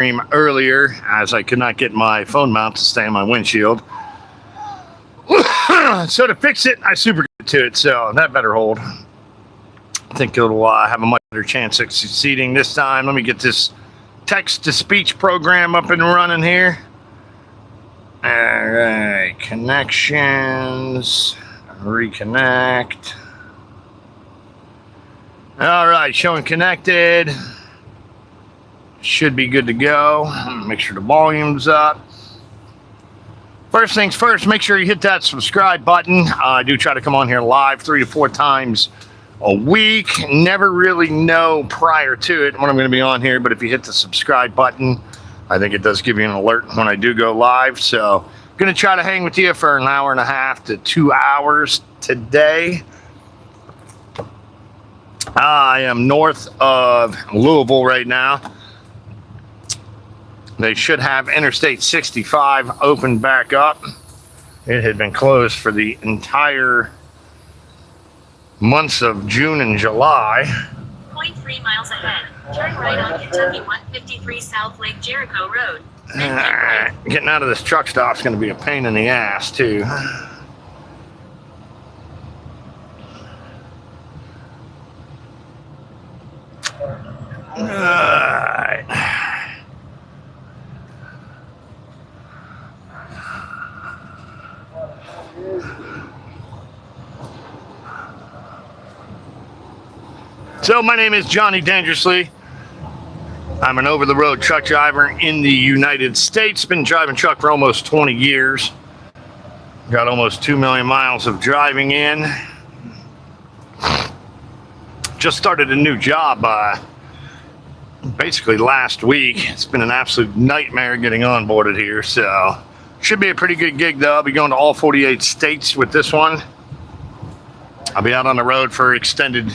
stream earlier as I could not get my phone mount to stay on my windshield. So to fix it, I super get to it, so that better hold. I think it'll have a much better chance of succeeding this time. Let me get this text-to-speech program up and running here. All right, connections, reconnect. All right, showing connected. Should be good to go. Make sure the volume's up. First things first, make sure you hit that subscribe button. I do try to come on here live 3 to 4 times a week. Never really know prior to it when I'm going to be on here, but if you hit the subscribe button, I think it does give you an alert when I do go live. So I'm going to try to hang with you for an hour and a half to 2 hours today. I am north of Louisville right now. They should have Interstate 65 open back up. It had been closed for the entire months of June and July. 0.3 miles ahead. Turn right on Kentucky 153 South Lake Jericho Road. Getting out of this truck stop is going to be a pain in the ass, too. Alright. So my name is Johnny Dangerously. I'm an over-the-road truck driver in the United States. Been driving truck for almost 20 years. Got almost 2 million miles of driving in. Just started a new job basically last week. It's been an absolute nightmare getting onboarded here, so should be a pretty good gig though. I'll be going to all 48 states with this one. I'll be out on the road for extended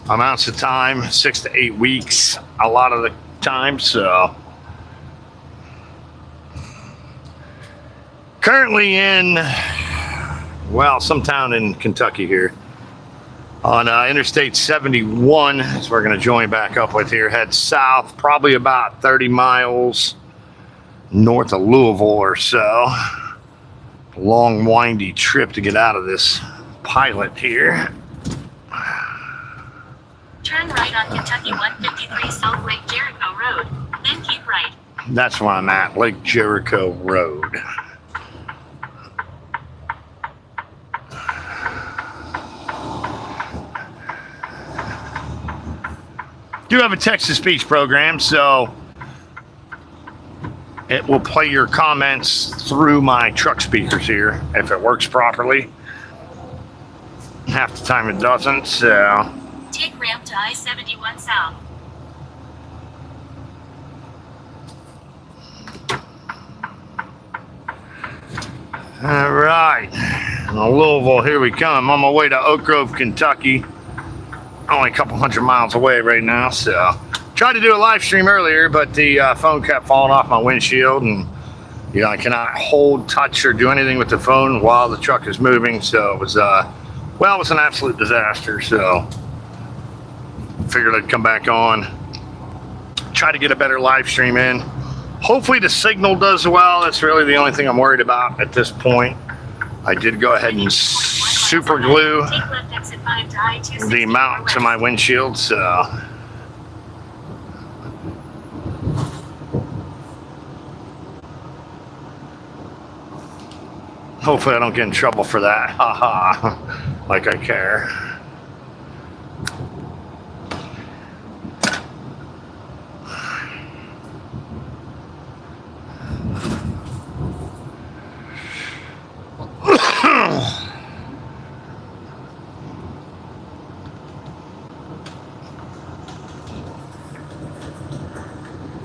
amounts of time, 6 to 8 weeks a lot of the time. So currently in, well, some town in Kentucky here on Interstate 71 is we're going to join back up with here. Head south probably about 30 miles north of Louisville or so. Long windy trip to get out of this pilot here. Turn right on Kentucky 153 South Lake Jericho Road, then keep right. That's where I'm at, Lake Jericho Road. Do have a text-to-speech program, so it will play your comments through my truck speakers here if it works properly. Half the time it doesn't, so take ramp to I-71 South. All right, Louisville, here we come. I'm on my way to Oak Grove, Kentucky. Only a couple hundred miles away right now, so tried to do a live stream earlier, but the phone kept falling off my windshield, and I cannot hold, touch, or do anything with the phone while the truck is moving. So it was well, it was an absolute disaster. So figured I'd come back on, try to get a better live stream in. Hopefully the signal does well. That's really the only thing I'm worried about at this point. I did go ahead and super glue the mount to my windshield, so hopefully I don't get in trouble for that. Haha, like I care.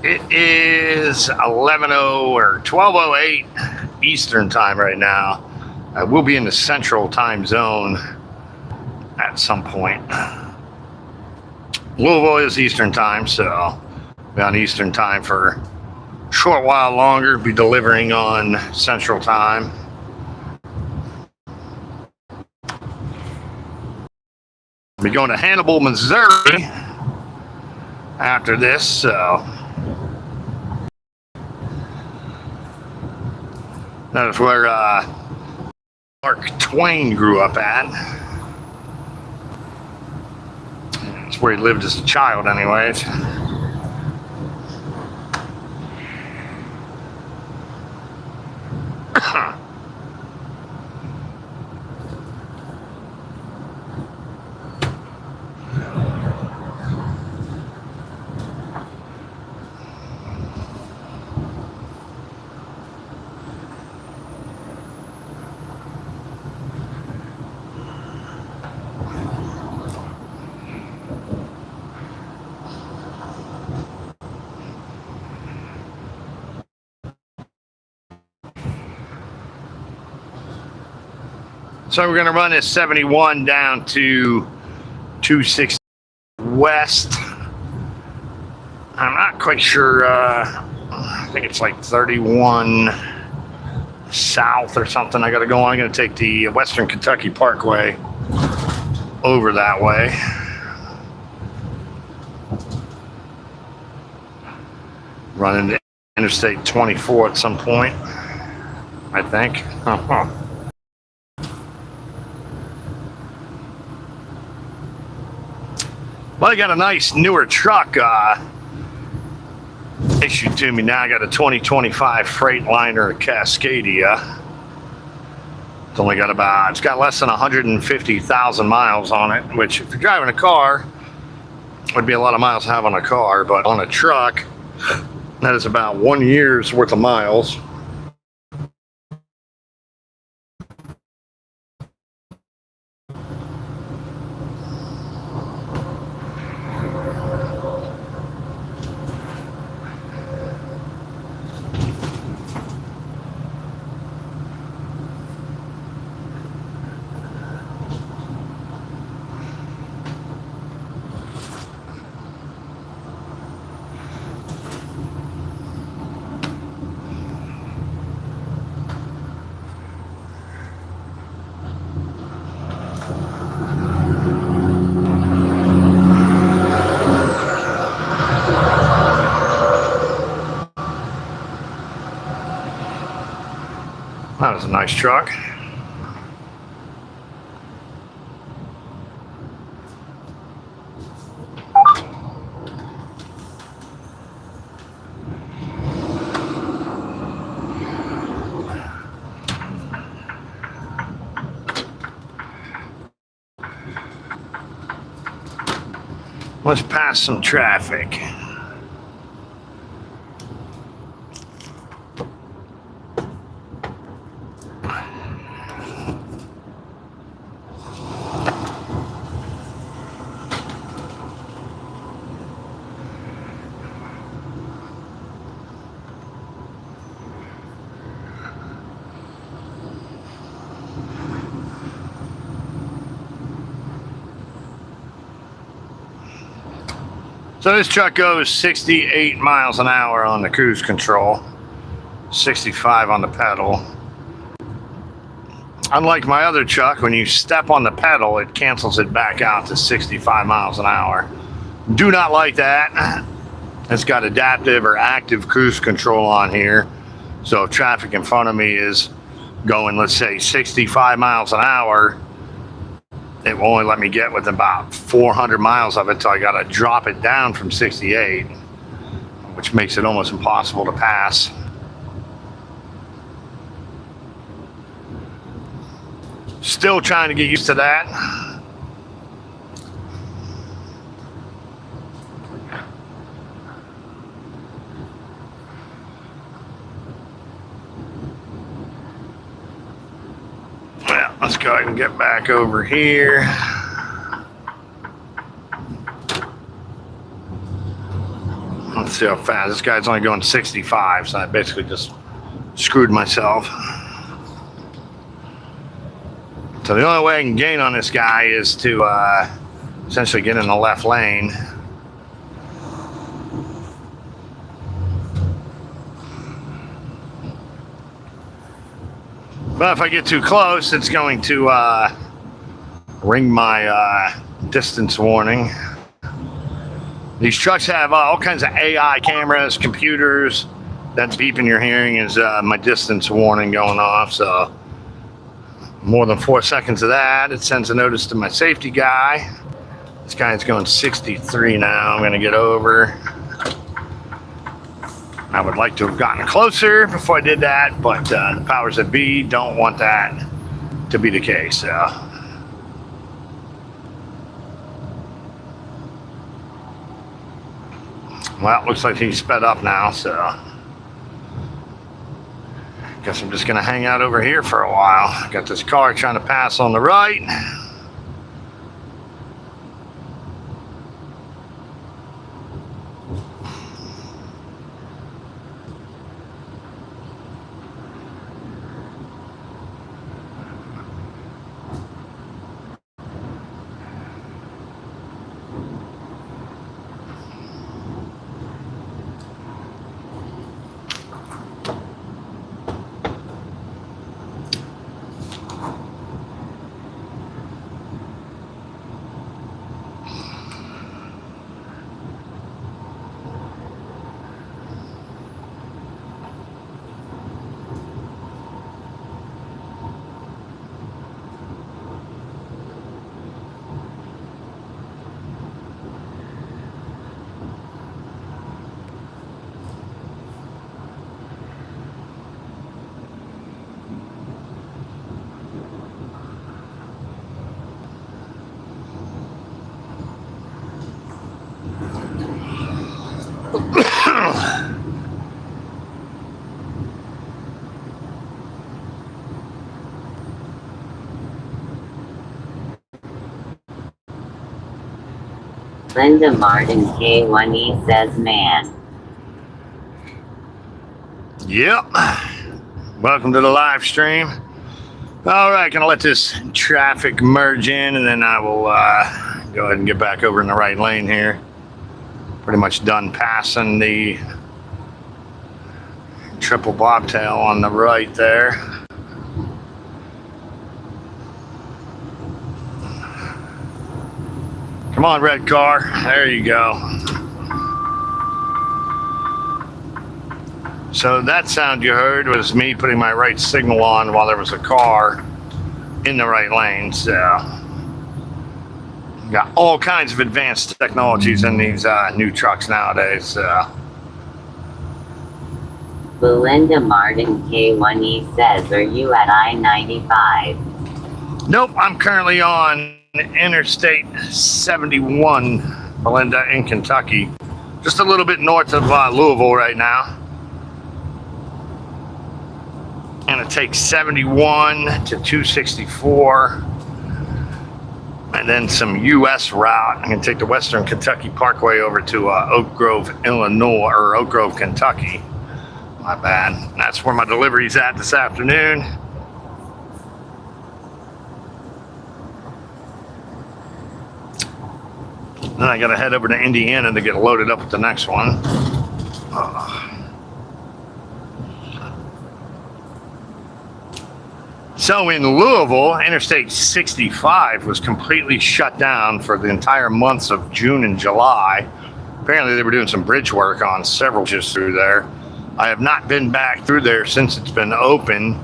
It is 11:00 or 12:08 Eastern time right now. I will be in the Central time zone at some point. Louisville is Eastern time, so I'll be on Eastern time for a short while longer. Be delivering on Central time. I'll be going to Hannibal, Missouri after this, so That is where Mark Twain grew up at. That's where he lived as a child, anyways. So we're going to run this 71 down to 260 west. I'm not quite sure. I think it's like 31 south or something. I got to go on. I'm going to take the Western Kentucky Parkway over that way. Run into Interstate 24 at some point, I think. Well, I got a nice newer truck issued to me now. I got a 2025 Freightliner Cascadia. It's got less than 150,000 miles on it, which if you're driving a car, would be a lot of miles to have on a car, but on a truck, that is about 1 year's worth of miles. That was a nice truck. Let's pass some traffic. So this truck goes 68 miles an hour on the cruise control, 65 on the pedal. Unlike my other truck, when you step on the pedal, it cancels it back out to 65 miles an hour. Do not like that. It's got adaptive or active cruise control on here. So if traffic in front of me is going, let's say 65 miles an hour, it will only let me get with about 400 miles of it, so I got to drop it down from 68, which makes it almost impossible to pass. Still trying to get used to that. Well, let's go ahead and get back over here. Let's see how fast. This guy's only going 65, so I basically just screwed myself. So the only way I can gain on this guy is to essentially get in the left lane. But if I get too close, it's going to ring my distance warning. These trucks have all kinds of AI cameras, computers That beeping you're hearing is my distance warning going off. So more than 4 seconds of that, it sends a notice to my safety guy. This guy's going 63 now. I'm going to get over. I would like to have gotten closer before I did that, but the powers that be don't want that to be the case. Well, it looks like he's sped up now, so guess I'm just gonna hang out over here for a while. Got this car trying to pass on the right. Linda Martin K1E says man. Yep. Welcome to the live stream. All right, gonna let this traffic merge in, and then I will go ahead and get back over in the right lane here. Pretty much done passing the triple bobtail on the right there. Come on, red car. There you go. So that sound you heard was me putting my right signal on while there was a car in the right lane. So got all kinds of advanced technologies in these new trucks nowadays. Belinda Martin K1E says, are you at I-95? Nope, I'm currently on Interstate 71, Belinda, in Kentucky. Just a little bit north of Louisville right now. And it takes 71 to 264. And then some U.S. route. I'm going to take the Western Kentucky Parkway over to Oak Grove, Illinois, or Oak Grove, Kentucky. My bad. That's where my delivery's at this afternoon. Then I got to head over to Indiana to get loaded up with the next one. So in Louisville, Interstate 65 was completely shut down for the entire months of June and July. Apparently they were doing some bridge work on several just through there. I have not been back through there since it's been open.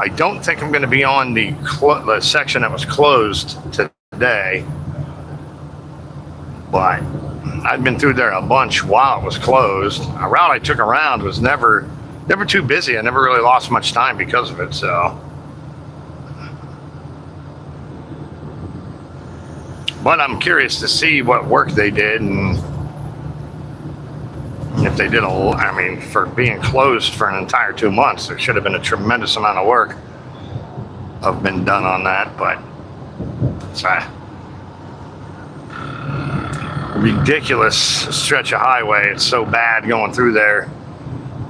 I don't think I'm going to be on the section that was closed today. But I've been through there a bunch while it was closed. A route I took around was never too busy. I never really lost much time because of it. So, but I'm curious to see what work they did and if they did I mean, for being closed for an entire 2 months, there should have been a tremendous amount of work have been done on that. But it's ridiculous stretch of highway. It's so bad going through there,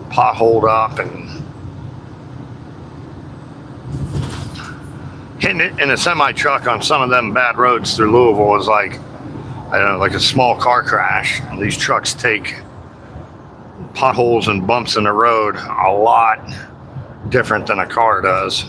potholed up, and hitting it in a semi truck on some of them bad roads through Louisville is like, I don't know, like a small car crash. And these trucks take potholes and bumps in the road a lot different than a car does.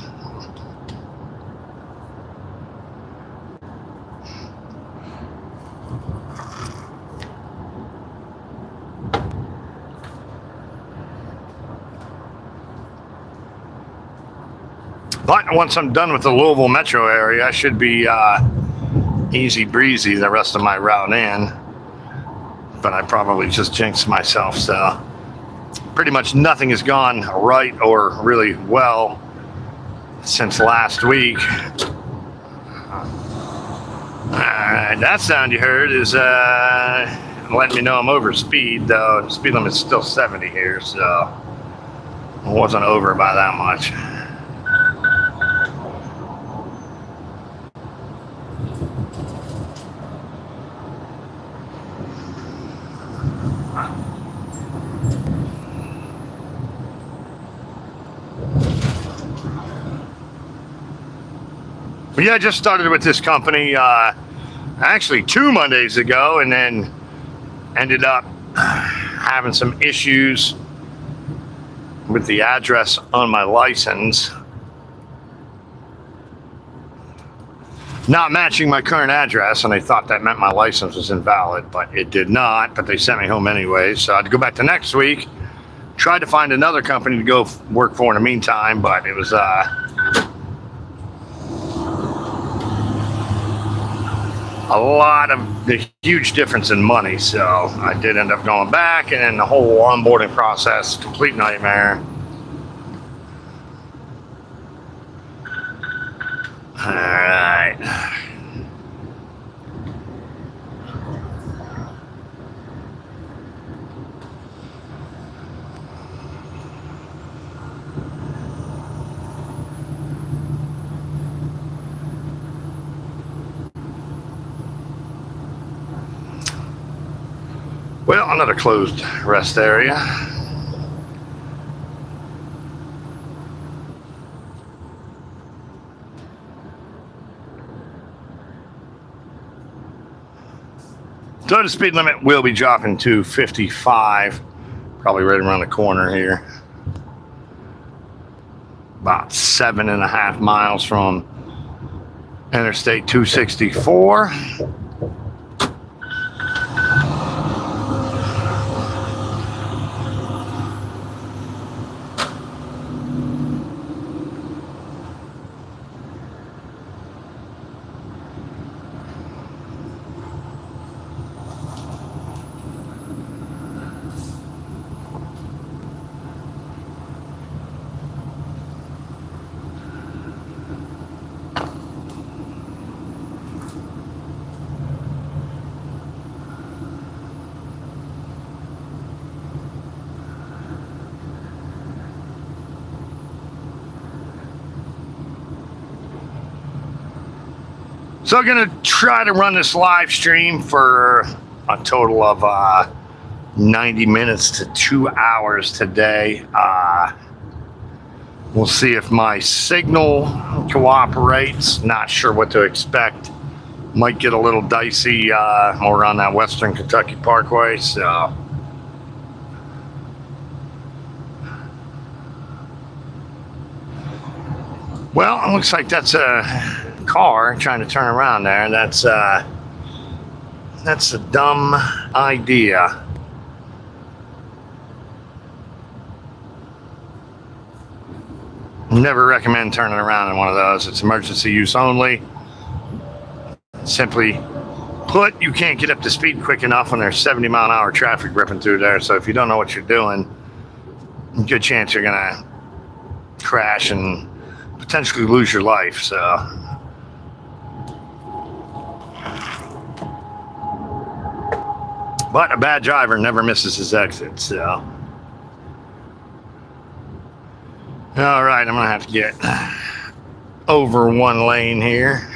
But once I'm done with the Louisville metro area, I should be easy breezy the rest of my route in. But I probably just jinxed myself, so pretty much nothing has gone right or really well since last week. Alright, that sound you heard is letting me know I'm over speed, though. The speed limit's still 70 here, so I wasn't over by that much. But yeah, I just started with this company actually 2 Mondays ago, and then ended up having some issues with the address on my license not matching my current address, and they thought that meant my license was invalid, but it did not. But they sent me home anyway, so I had to go back to next week. Tried to find another company to go work for in the meantime, but it was a lot of the huge difference in money, so I did end up going back, and then the whole onboarding process, complete nightmare. All right. Well, another closed rest area. So the speed limit will be dropping to 55, probably right around the corner here. About 7.5 miles from Interstate 264. So I'm going to try to run this live stream for a total of 90 minutes to 2 hours today. We'll see if my signal cooperates. Not sure what to expect. Might get a little dicey over on that Western Kentucky Parkway. So well, it looks like that's a car trying to turn around there. That's a dumb idea. Never recommend turning around in one of those. It's emergency use only. Simply put, you can't get up to speed quick enough when there's 70-mile-an-hour traffic ripping through there. So if you don't know what you're doing, good chance you're gonna crash and potentially lose your life. So but a bad driver never misses his exit. So all right, I'm gonna have to get over one lane here.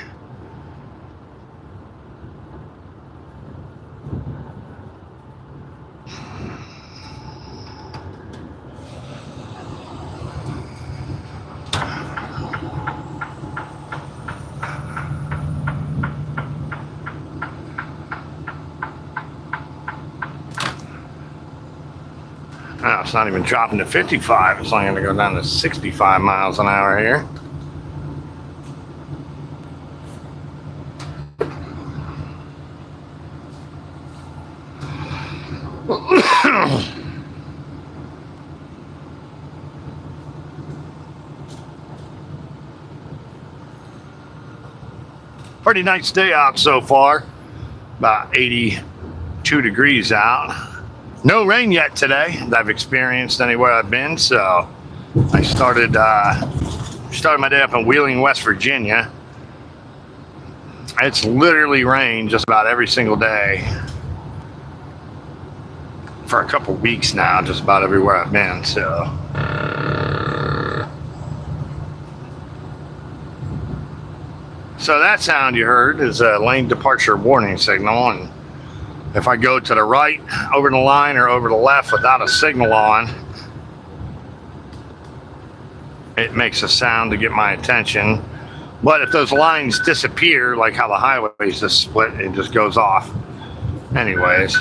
Oh, it's not even dropping to 55. It's only going to go down to 65 miles an hour here. Pretty nice day out so far. About 82 degrees out. No rain yet today that I've experienced anywhere I've been. So I started my day up in Wheeling, West Virginia. It's literally rained just about every single day for a couple weeks now, just about everywhere I've been. So that sound you heard is a lane departure warning signal, and if I go to the right over the line or over the left without a signal on, it makes a sound to get my attention. But if those lines disappear, like how the highways just split, it just goes off. Anyways.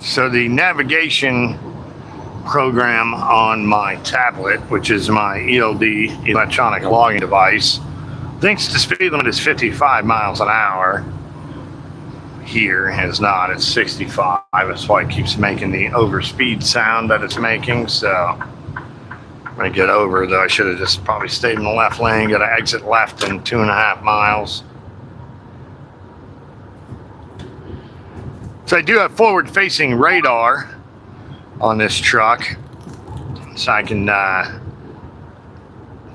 So the navigation program on my tablet, which is my ELD, electronic logging device, thinks the speed limit is 55 miles an hour. Here is not, it's 65. That's why it keeps making the overspeed sound that it's making. So I'm gonna get over, though I should have just probably stayed in the left lane, got to exit left in 2.5 miles. So I do have forward-facing radar on this truck, so I can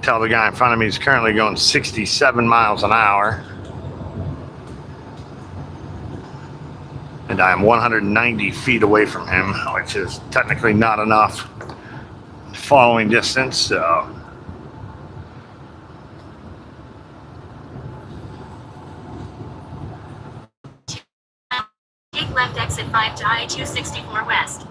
tell the guy in front of me is currently going 67 miles an hour. And I'm 190 feet away from him, which is technically not enough following distance, so. Take left exit 5 to I-264 West.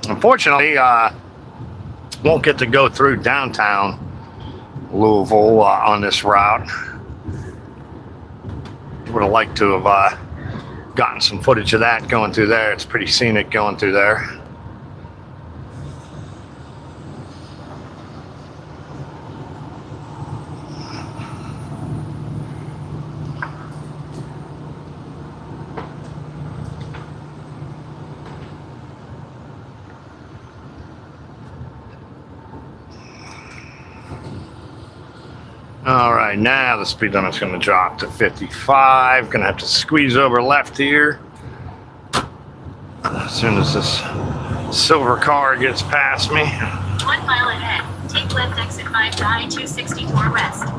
Unfortunately, won't get to go through downtown Louisville on this route. Would have liked to have gotten some footage of that going through there. It's pretty scenic going through there. All right, now the speed limit's going to drop to 55. Going to have to squeeze over left here. As soon as this silver car gets past me. 1 mile ahead. Take left exit 5 to I-264 West.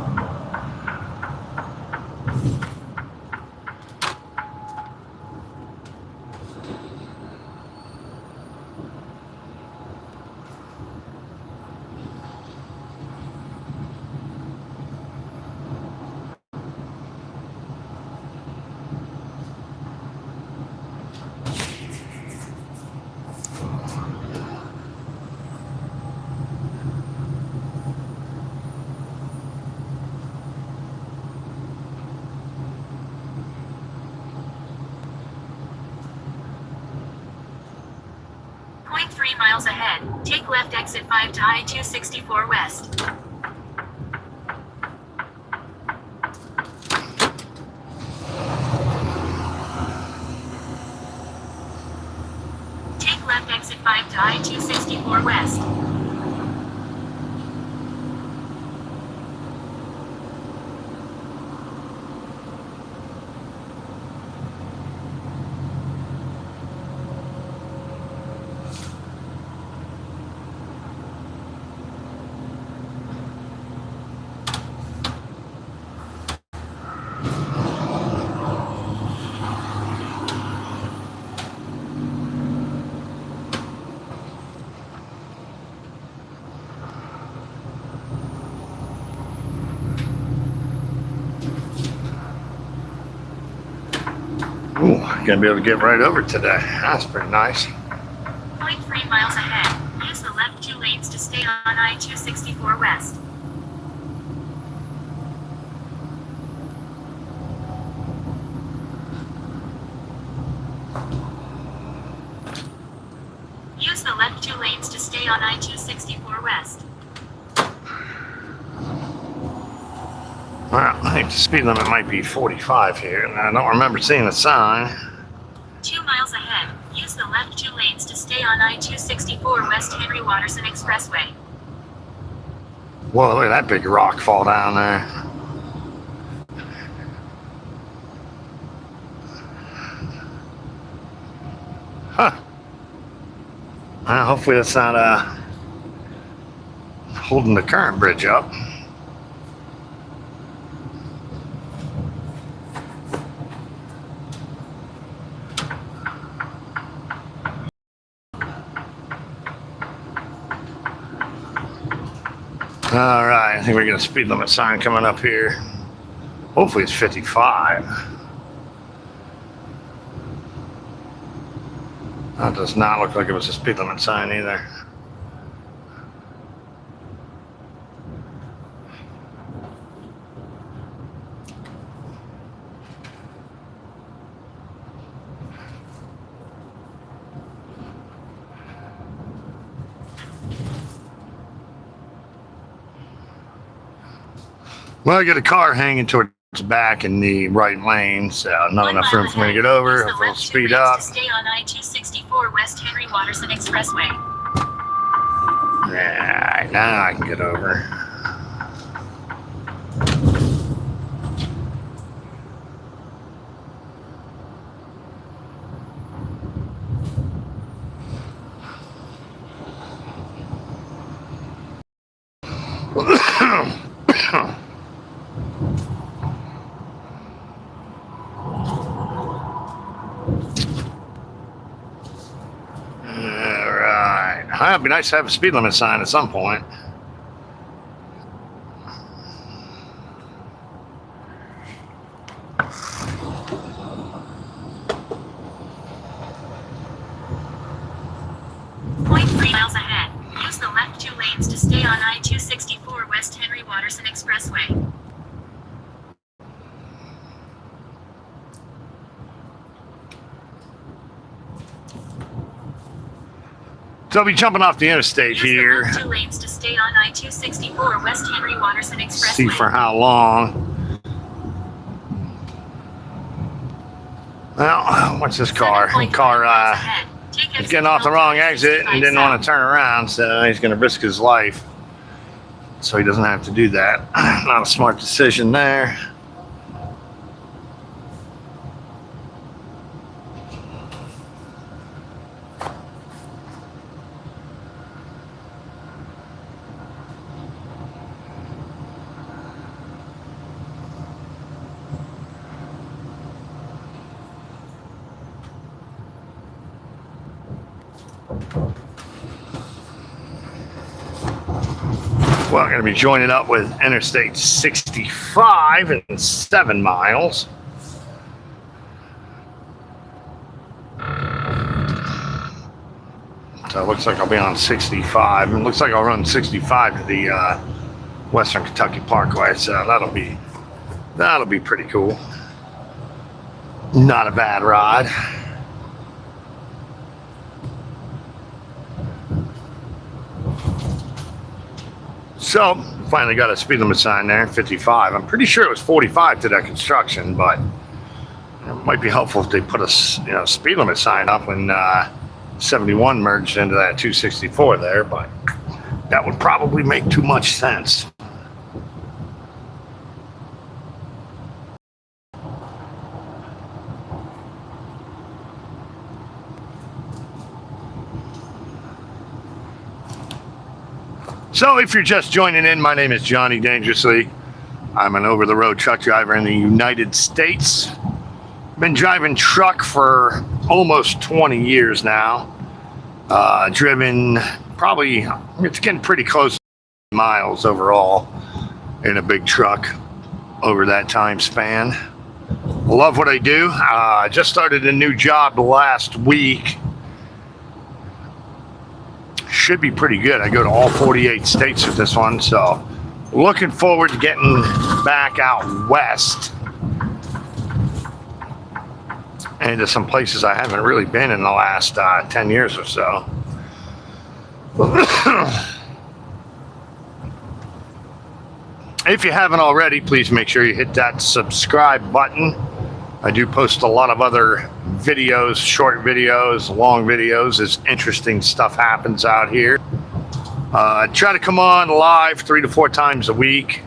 Point 3 miles ahead. Take left exit 5 to I-264 West. Take left exit 5 to I-264 West. Gonna be able to get right over today. That's pretty nice. 0.3 miles ahead. Use the left 2 lanes to stay on I-264 West. Use the left 2 lanes to stay on I-264 West. Well, I think the speed limit might be 45 here, and I don't remember seeing a sign. 2 miles ahead. Use the left 2 lanes to stay on I-264 West Henry Watterson Expressway. Whoa, look at that big rock fall down there. Huh. Well, hopefully that's not holding the current bridge up. All right, I think we got a speed limit sign coming up here. Hopefully it's 55. That does not look like it was a speed limit sign either. Well, I got a car hanging towards the back in the right lane, so not 1 enough mile room for me to ahead. get over. Use the If I'll left 2 speed lanes up. to stay on I-264 West Henry Watterson Expressway. Yeah, now I can get over. Alright. It'd be nice to have a speed limit sign at some point. Point 3 miles ahead. Use the left 2 lanes to stay on I-264 West Henry Watterson Expressway. So I'll be jumping off the interstate Use the here. left 2 lanes to stay on I-264 West Henry Watterson Expressway. See for how long. Well, what's this car? 7.5 Car, miles ahead. Take he's exit getting off the wrong exit and 65 didn't want south. to turn around, so he's going to risk his life. So he doesn't have to do that. Not a smart decision there. Well, I'm going to be joining up with Interstate 65 in 7 miles. So it looks like I'll be on 65. It looks like I'll run 65 to the Western Kentucky Parkway. So that'll be pretty cool. Not a bad ride. So, finally got a speed limit sign there, 55. I'm pretty sure it was 45 to that construction, but it might be helpful if they put a speed limit sign up when 71 merged into that 264 there, but that would probably make too much sense. So if you're just joining in, my name is Johnny Dangerously. I'm an over-the-road truck driver in the United States. Been driving truck for almost 20 years now. Driven probably, it's getting pretty close to miles overall in a big truck over that time span. Love what I do. I just started a new job last week. Should be pretty good. I go to all 48 states with this one, so looking forward to getting back out west and to some places I haven't really been in the last 10 years or so. If you haven't already, please make sure you hit that subscribe button. I do post a lot of other videos, short videos, long videos, as interesting stuff happens out here. I try to come on live 3 to 4 times a week.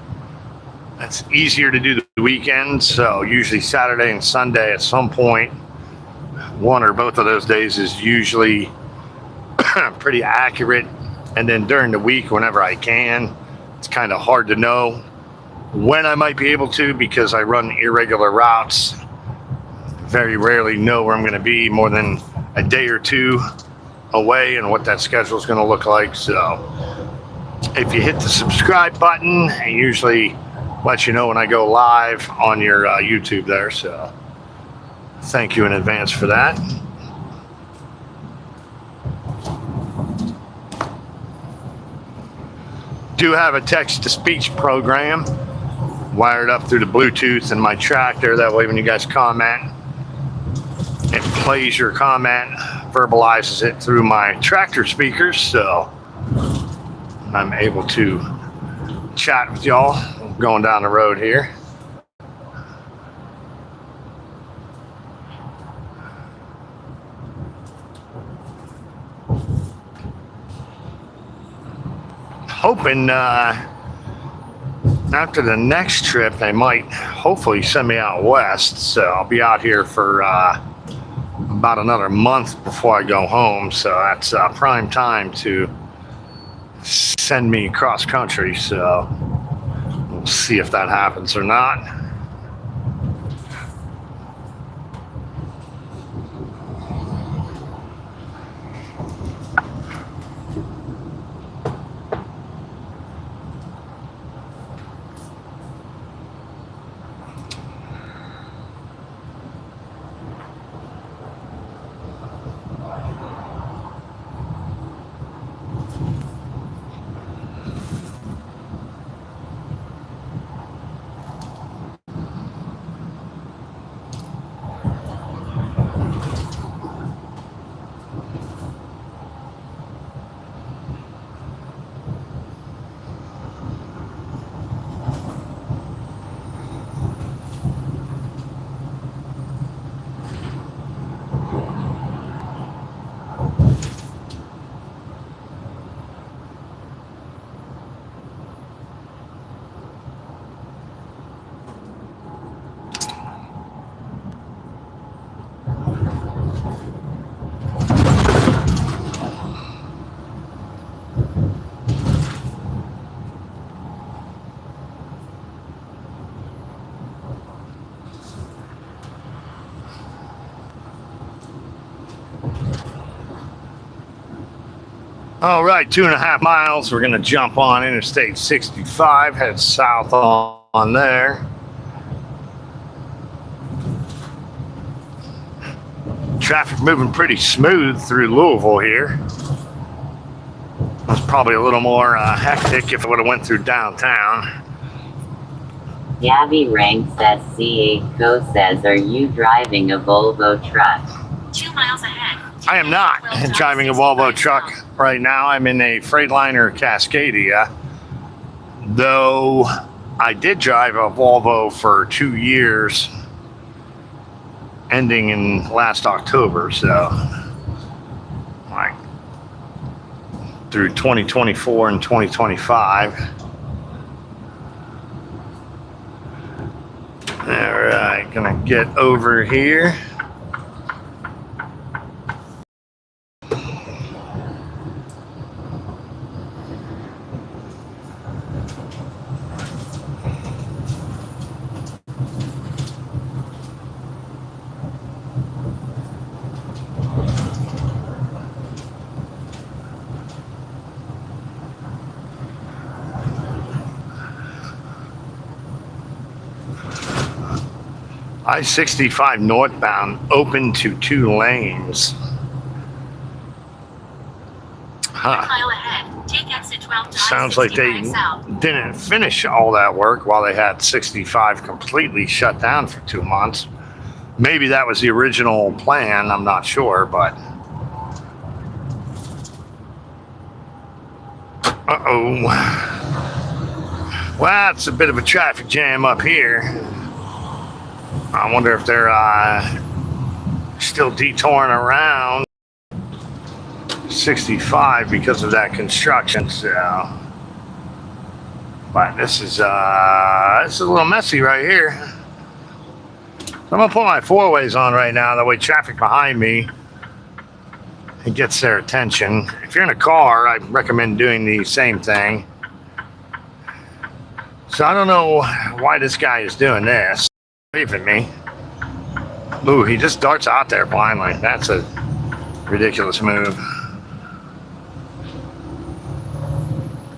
It's easier to do the weekends, so usually Saturday and Sunday at some point. One or both of those days is usually pretty accurate. And then during the week, whenever I can, it's kind of hard to know when I might be able to because I run irregular routes. Very rarely know where I'm going to be more than a day or two away and what that schedule is going to look like. So if you hit the subscribe button, it usually lets you know when I go live on your YouTube there. So thank you in advance for that. Do have a text-to-speech program wired up through the Bluetooth in my tractor. That way when you guys comment, it plays your comment, verbalizes it through my tractor speakers, so I'm able to chat with y'all going down the road here. Hoping after the next trip they might hopefully send me out west, so I'll be out here for about another month before I go home, so that's prime time to send me cross country. So we'll see if that happens or not. All right, 2.5 miles. We're going to jump on Interstate 65, head south on there. Traffic moving pretty smooth through Louisville here. It was probably a little more hectic if it would have went through downtown. Gabby Ranks SCA Co says, are you driving a Volvo truck? 2 miles ahead. I am not driving a Volvo truck right now. I'm in a Freightliner Cascadia, though I did drive a Volvo for 2 years, ending in last October, so like through 2024 and 2025. All right, gonna get over here. I-65 northbound open to 2 lanes. 1 mile ahead, take exit 12 to Sounds like they I-65 south. didn't finish all that work while they had 65 completely shut down for 2 months. Maybe that was the original plan, I'm not sure, but... Uh-oh. Well, it's a bit of a traffic jam up here. I wonder if they're still detouring around 65 because of that construction. So, but this is a little messy right here. So I'm gonna put my 4-ways on right now. That way, traffic behind me, it gets their attention. If you're in a car, I recommend doing the same thing. So I don't know why this guy is doing this. Waving me. Ooh, he just darts out there blindly. That's a ridiculous move.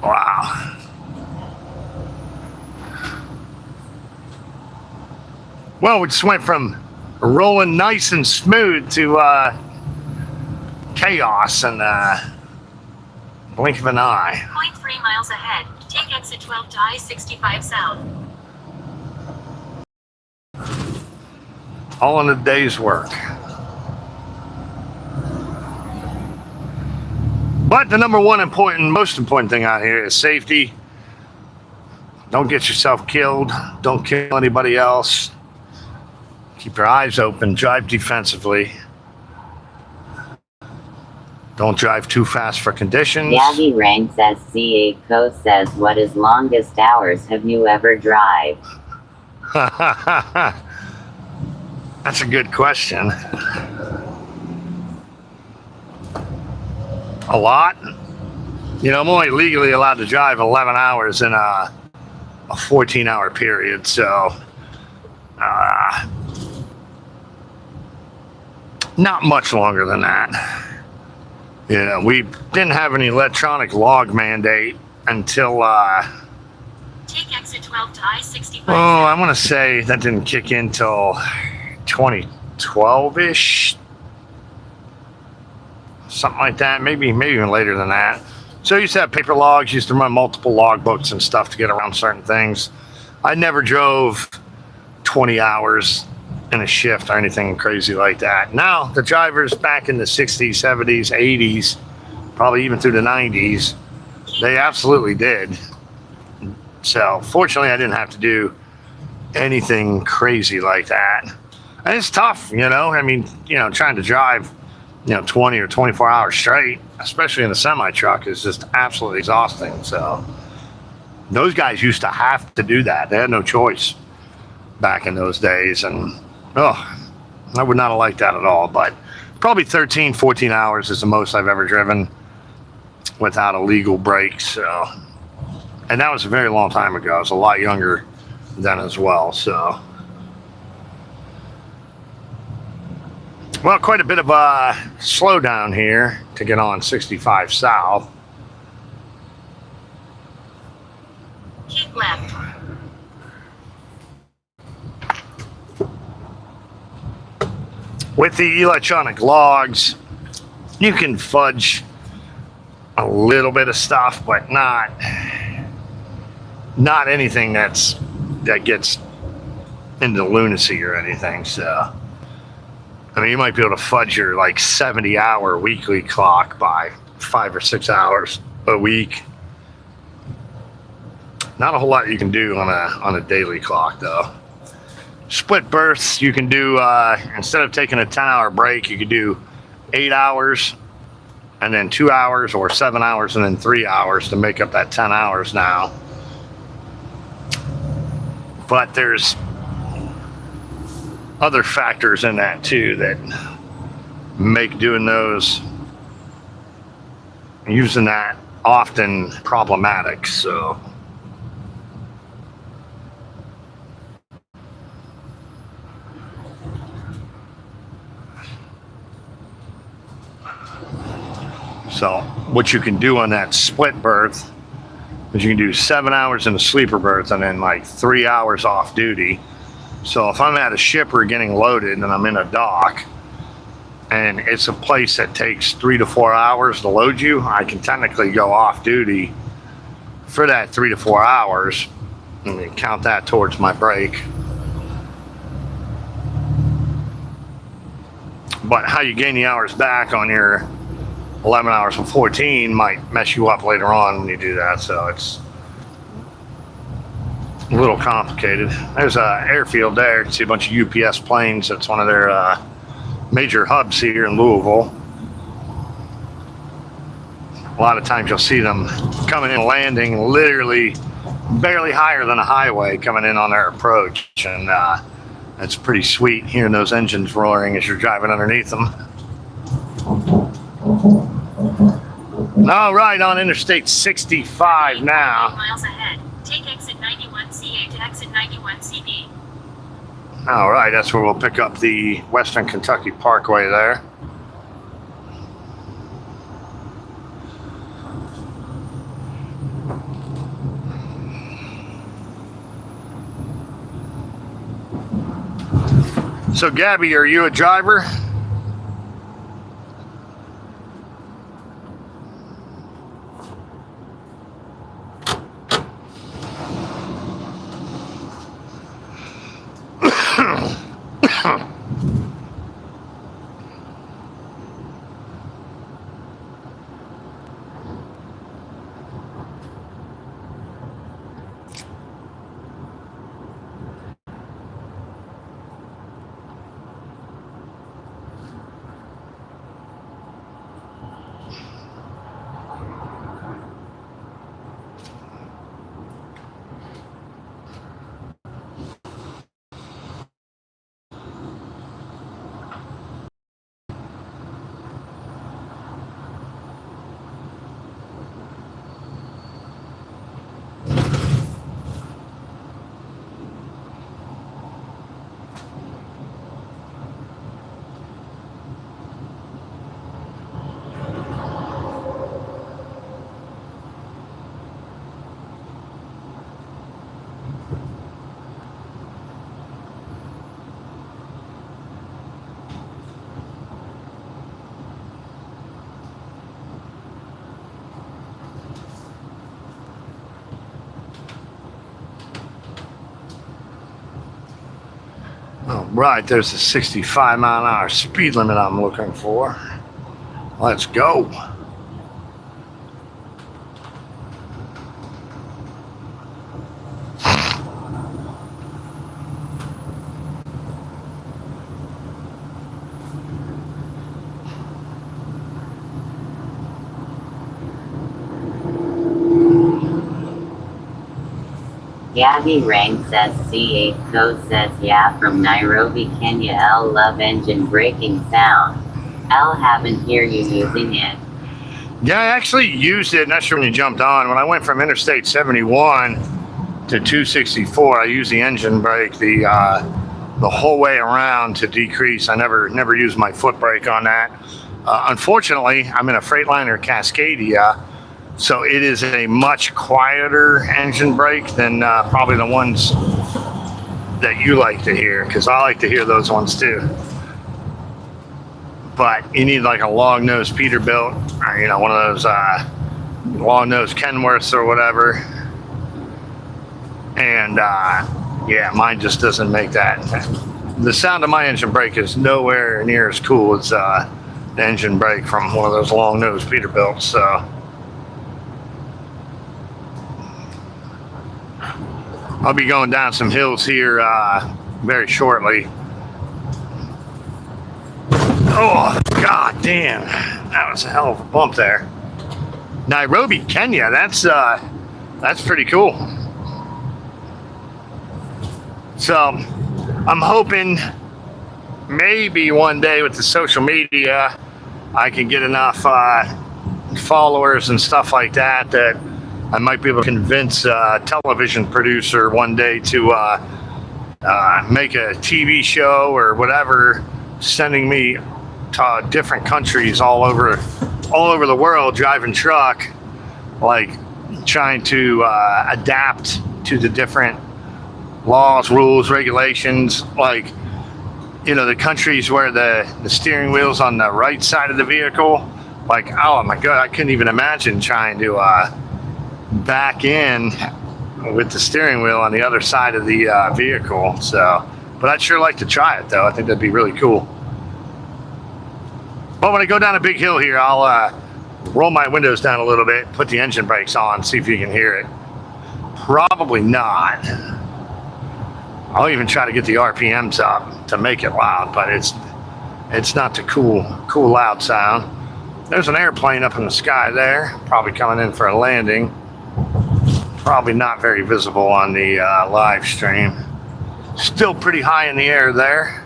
Wow. Well, we just went from rolling nice and smooth to chaos in the blink of an eye. 0.3 miles ahead, take exit 12 to I-65 south. All in a day's work. But the number one most important thing out here is safety. Don't get yourself killed. Don't kill anybody else. Keep your eyes open. Drive defensively. Don't drive too fast for conditions. Yagi ranks as CA Co says, what is longest hours have you ever drive? That's a good question. A lot. You know, I'm only legally allowed to drive 11 hours in a 14-hour period, so not much longer than that. You know, we didn't have an electronic log mandate until Take exit 12 to I-65 oh, I want to say that didn't kick in till 2012-ish. Something like that, maybe even later than that. So I used to have paper logs, used to run multiple log books and stuff to get around certain things. I never drove 20 hours in a shift or anything crazy like that. Now, the drivers back in the 60s, 70s, 80s, probably even through the 90s, they absolutely did. So fortunately, I didn't have to do anything crazy like that. And it's tough, you know, I mean, you know, trying to drive 20 or 24 hours straight, especially in a semi-truck, is just absolutely exhausting. So those guys used to have to do that. They had no choice back in those days. And, I would not have liked that at all. But probably 13, 14 hours is the most I've ever driven without a legal break. So, and that was a very long time ago. I was a lot younger then as well. So, well, quite a bit of a slowdown here to get on 65 south. Keep left. With the electronic logs, you can fudge a little bit of stuff, but not anything that gets into lunacy or anything. So, I mean, you might be able to fudge your like 70-hour weekly clock by 5 or 6 hours a week. Not a whole lot you can do on a daily clock, though. Split berths, you can do, instead of taking a 10-hour break, you could do 8 hours and then 2 hours, or 7 hours and then 3 hours to make up that 10 hours now. But there's other factors in that too that make doing those, using that often problematic. So what you can do on that split berth is you can do 7 hours in a sleeper berth and then like 3 hours off duty. So if I'm at a shipper getting loaded and I'm in a dock, and it's a place that takes 3 to 4 hours to load you, I can technically go off duty for that 3 to 4 hours and count that towards my break. But how you gain the hours back on your 11 hours and 14 might mess you up later on when you do that. So it's a little complicated. There's an airfield there. You can see a bunch of UPS planes. That's one of their major hubs here in Louisville. A lot of times you'll see them coming in, landing literally barely higher than a highway coming in on their approach. And that's pretty sweet, hearing those engines roaring as you're driving underneath them. All right, on Interstate 65 now. 8 miles ahead. Take exit 91CA to exit 91CB. All right, that's where we'll pick up the Western Kentucky Parkway there. So, Gabby, are you a driver? All right, there's the 65 mile an hour speed limit I'm looking for. Let's go. Gabby Rank says C8 Co says yeah from Nairobi, Kenya. L love engine braking sound. L haven't hear you using it. Yeah, I actually used it. Not sure when you jumped on. When I went from Interstate 71 to 264, I used the engine brake the whole way around to decrease. I never used my foot brake on that. Unfortunately, I'm in a Freightliner Cascadia, so it is a much quieter engine brake than probably the ones that you like to hear, because I like to hear those ones too. But you need like a long-nosed Peterbilt, or one of those long-nosed Kenworths or whatever. And yeah, mine just doesn't make that. The sound of my engine brake is nowhere near as cool as the engine brake from one of those long-nosed Peterbilts. So I'll be going down some hills here very shortly. Oh, god damn. That was a hell of a bump there. Nairobi, Kenya. That's pretty cool. So I'm hoping maybe one day with the social media I can get enough followers and stuff like that I might be able to convince a television producer one day to make a TV show or whatever, sending me to different countries all over the world driving truck, like trying to adapt to the different laws, rules, regulations, like, you know, the countries where the steering wheel's on the right side of the vehicle. Like, oh my God, I couldn't even imagine trying to back in with the steering wheel on the other side of the vehicle. So, but I'd sure like to try it though. I think that'd be really cool. But when I go down a big hill here, I'll roll my windows down a little bit, put the engine brakes on, see if you can hear it. Probably not. I'll even try to get the RPMs up to make it loud, but it's not the cool loud sound. There's an airplane up in the sky there, probably coming in for a landing. Probably not very visible on the live stream. Still pretty high in the air there.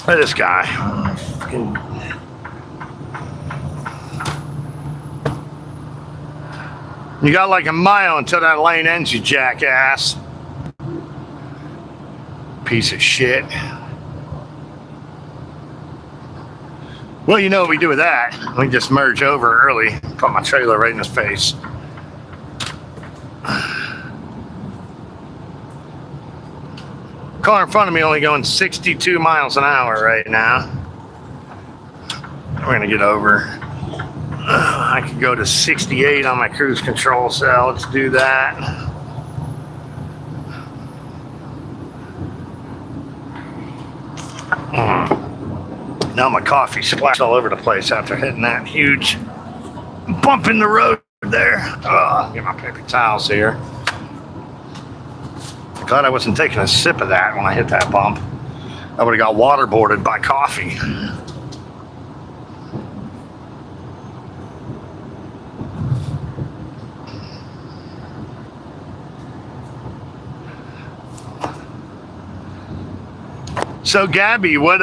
Look at this guy. You got like a mile until that lane ends, you jackass. Piece of shit. Well, you know what we do with that? We just merge over early, put my trailer right in his face. Car in front of me only going 62 miles an hour right now. We're gonna get over. I could go to 68 on my cruise control, so let's do that. Now my coffee splashed all over the place after hitting that huge bump in the road there. Get my paper towels here. Glad I wasn't taking a sip of that when I hit that bump. I would have got waterboarded by coffee. So Gabby, what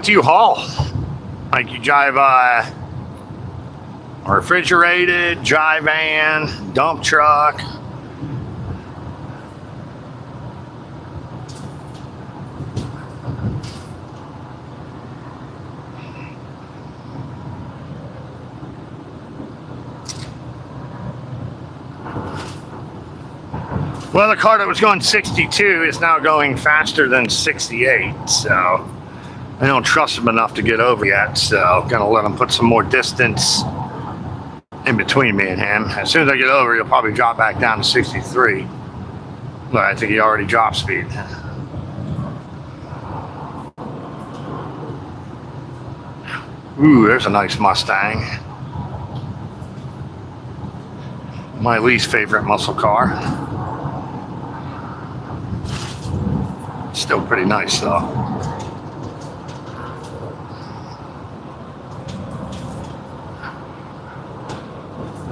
do you haul? Like you drive refrigerated, dry van, dump truck? Well, the car that was going 62 is now going faster than 68, so I don't trust him enough to get over yet, so gonna let him put some more distance in between me and him. As soon as I get over, he'll probably drop back down to 63. But I think he already dropped speed. Ooh, there's a nice Mustang. My least favorite muscle car. Still pretty nice though.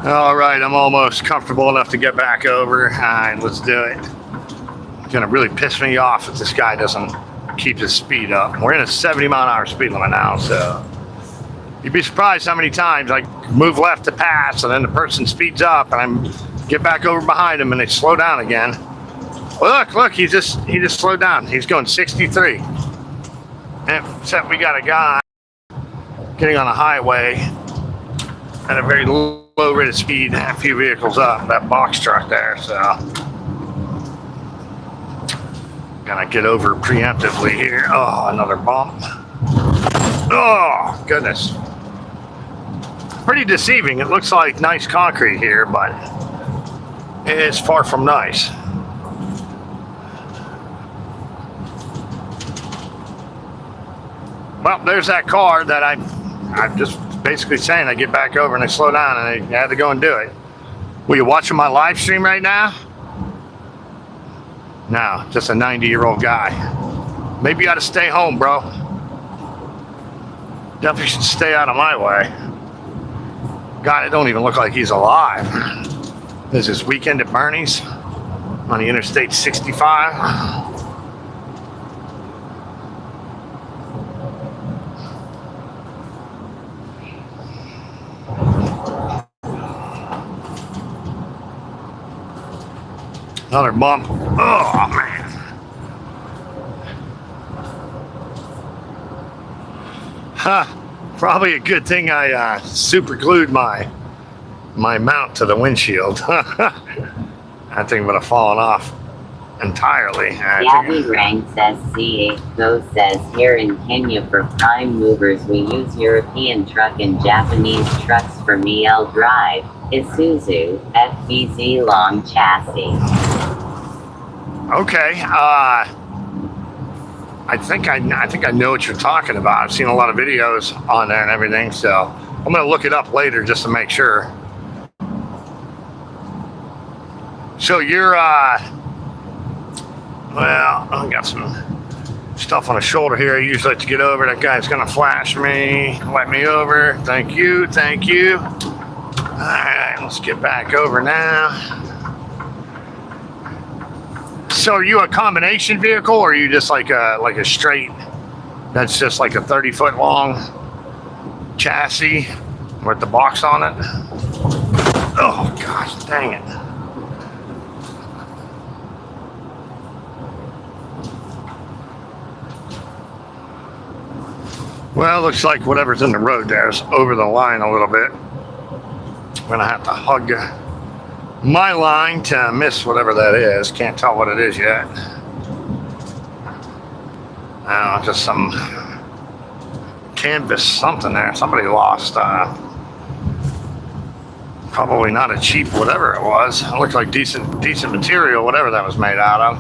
All right, I'm almost comfortable enough to get back over. All right, let's do it. It's gonna really piss me off if this guy doesn't keep his speed up. We're in a 70-mile-an-hour speed limit now, so you'd be surprised how many times I move left to pass and then the person speeds up and I get back over behind them and they slow down again. Look, he just slowed down. He's going 63. Except we got a guy getting on a highway at a very low rate of speed, a few vehicles up, that box truck there, so gonna get over preemptively here. Oh, another bump. Oh, goodness. Pretty deceiving. It looks like nice concrete here, but it's far from nice. Well, there's that car that I'm just basically saying I get back over and I slow down and I had to go and do it. Were you watching my live stream right now? No, just a 90-year-old guy. Maybe you ought to stay home, bro. Definitely should stay out of my way. God, it don't even look like he's alive. This is Weekend at Bernie's on the Interstate 65. Another bump. Oh, man. Huh. Probably a good thing I super glued my mount to the windshield. That thing would have fallen off entirely. Gabby Rang says C8 Go says here in Kenya for prime movers we use European truck and Japanese trucks for MEL drive. Isuzu FVZ long chassis. Okay. I think I know what you're talking about. I've seen a lot of videos on there and everything, so I'm gonna look it up later just to make sure. So you're well, I got some stuff on the shoulder here. I usually like to get over. That guy's gonna flash me, let me over. Thank you, thank you. All right, let's get back over now. So are you a combination vehicle, or are you just like a straight, that's just like a 30-foot long chassis with the box on it? Oh gosh, dang it. Well, looks like whatever's in the road there is over the line a little bit. I'm gonna have to hug my line to miss whatever that is. Can't tell what it is yet. Oh, just some canvas something there. Somebody lost. Probably not a cheap whatever it was. It looked like decent material, whatever that was made out of.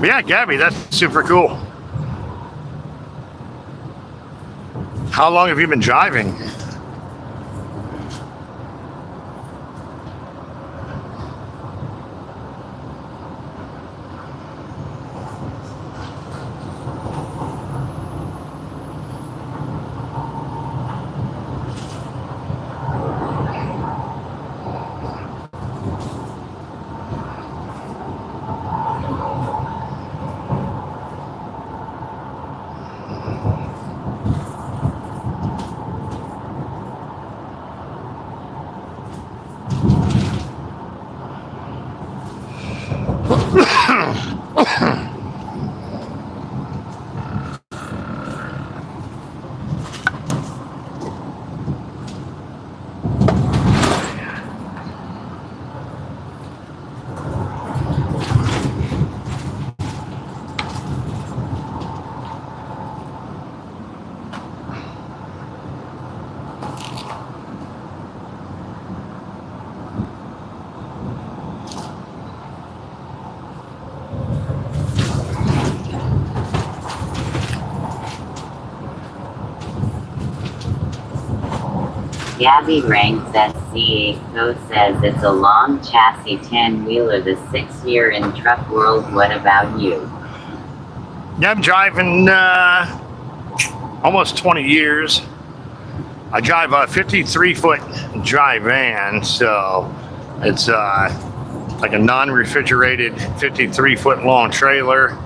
But yeah, Gabby, that's super cool. How long have you been driving? Gabby Rang says C8 Co says it's a long chassis 10-wheeler, the 6-year in truck world. What about you? Yeah, I'm driving almost 20 years. I drive a 53-foot dry van, so it's like a non-refrigerated 53-foot long trailer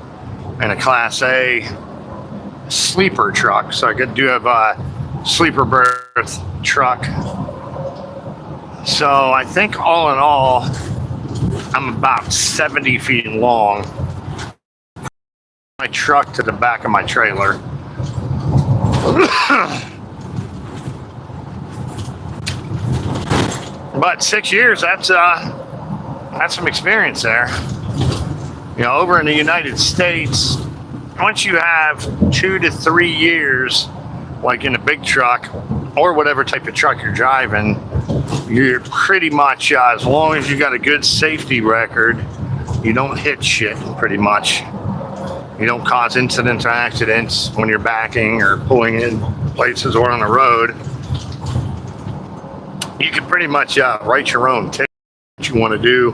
and a Class A sleeper truck. So I do have a sleeper berth truck. So I think all in all, I'm about 70 feet long. My truck to the back of my trailer. But 6 years, that's some experience there. You know, over in the United States, once you have 2 to 3 years, like in a big truck or whatever type of truck you're driving, you're pretty much, as long as you got a good safety record, you don't hit shit pretty much. You don't cause incidents or accidents when you're backing or pulling in places or on the road. You can pretty much write your own ticket, what you want to do,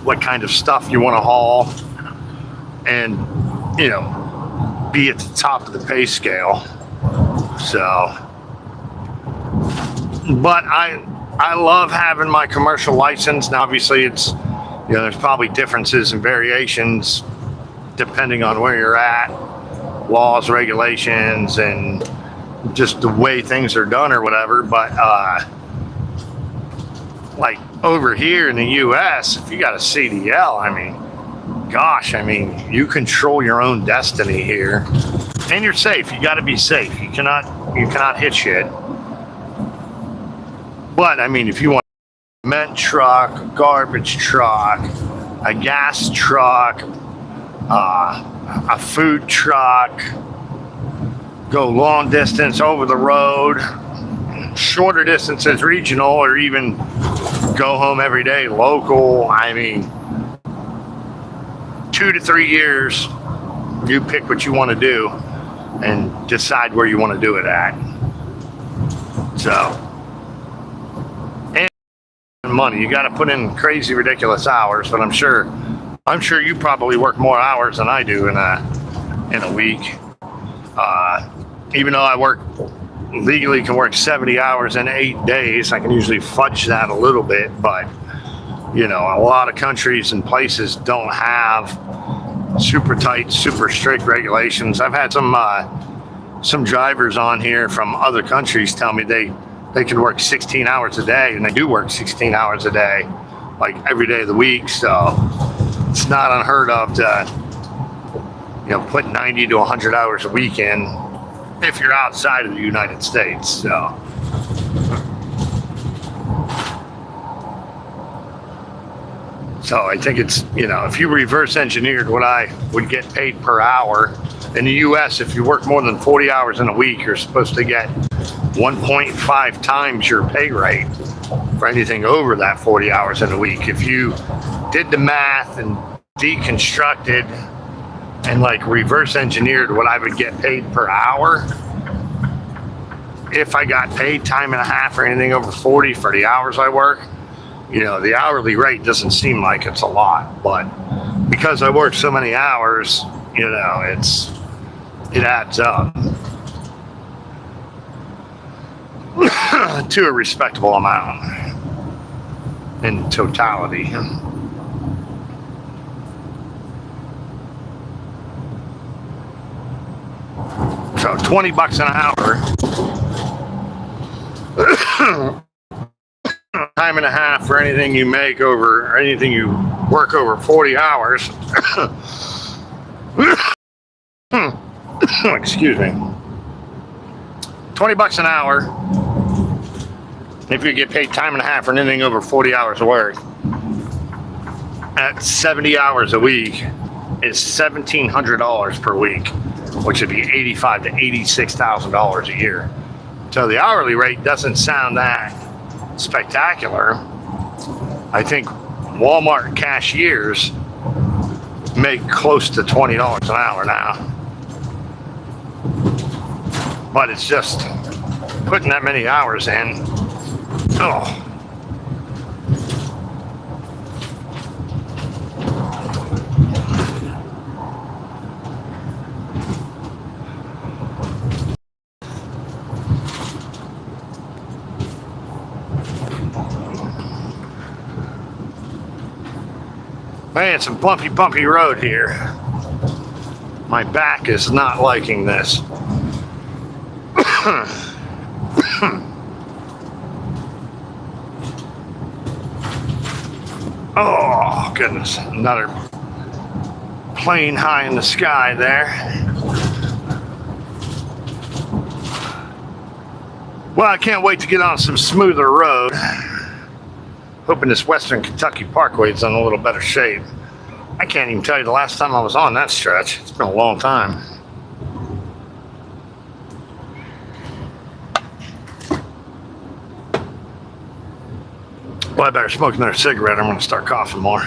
what kind of stuff you want to haul, and, you know, be at the top of the pay scale. So, but I love having my commercial license. Now, obviously, it's, you know, there's probably differences and variations depending on where you're at, laws, regulations, and just the way things are done or whatever. But like over here in the US, if you got a CDL, I mean, gosh, I mean, you control your own destiny here. And you're safe. You got to be safe. You cannot hit shit. But I mean, if you want a cement truck, a garbage truck, a gas truck, a food truck, go long distance over the road, shorter distances regional, or even go home every day local, I mean, 2 to 3 years, you pick what you want to do and decide where you want to do it at. So, and money, you got to put in crazy, ridiculous hours. But I'm sure you probably work more hours than I do in a week. Even though I work legally, can work 70 hours in 8 days, I can usually fudge that a little bit. But you know, a lot of countries and places don't have super tight, super strict regulations. I've had some drivers on here from other countries tell me they can work 16 hours a day, and they do work 16 hours a day, like every day of the week. So it's not unheard of to, you know, put 90 to 100 hours a week in if you're outside of the United States. So I think it's, you know, if you reverse engineered what I would get paid per hour in the US, if you work more than 40 hours in a week, you're supposed to get 1.5 times your pay rate for anything over that 40 hours in a week. If you did the math and deconstructed and like reverse engineered what I would get paid per hour, if I got paid time and a half or anything over 40 for the hours I work, you know, the hourly rate doesn't seem like it's a lot, but because I work so many hours, you know, it adds up to a respectable amount in totality. So $20 an hour. Time and a half for anything you make over, or anything you work over 40 hours. Excuse me. $20 an hour. If you get paid time and a half for anything over 40 hours of work, at 70 hours a week is $1,700 per week, which would be $85,000 to $86,000 a year. So the hourly rate doesn't sound that spectacular. I think Walmart cashiers make close to $20 an hour now. But it's just putting that many hours in. Oh. Man, it's a bumpy road here. My back is not liking this. Oh, goodness. Another plane high in the sky there. Well, I can't wait to get on some smoother road. Hoping this Western Kentucky Parkway is in a little better shape. I can't even tell you the last time I was on that stretch. It's been a long time. Well, I better smoke another cigarette. I'm going to start coughing more.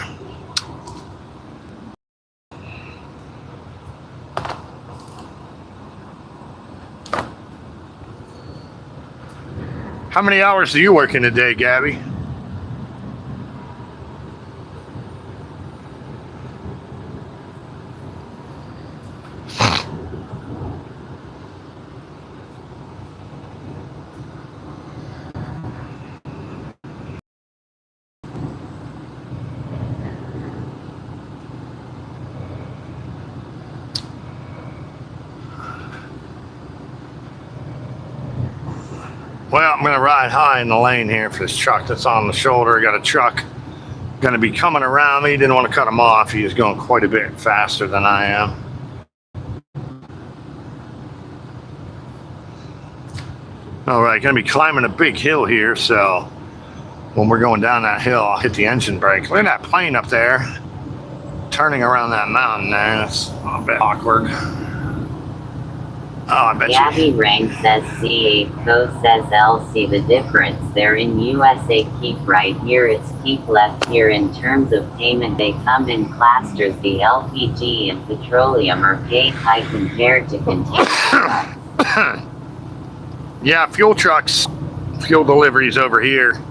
How many hours do you work in a day, Gabby? Well, I'm gonna ride high in the lane here for this truck that's on the shoulder. Got a truck gonna be coming around me. Didn't want to cut him off. He is going quite a bit faster than I am. All right, gonna be climbing a big hill here, so when we're going down that hill, I'll hit the engine brake. Look at that plane up there, turning around that mountain there. That's a bit awkward. Oh, I bet Gabby Rank says C8, Co says LC. The difference there in USA, keep right here, it's keep left here. In terms of payment, they come in clusters. The LPG and petroleum are paid high compared to container trucks. Yeah, fuel trucks, fuel deliveries over here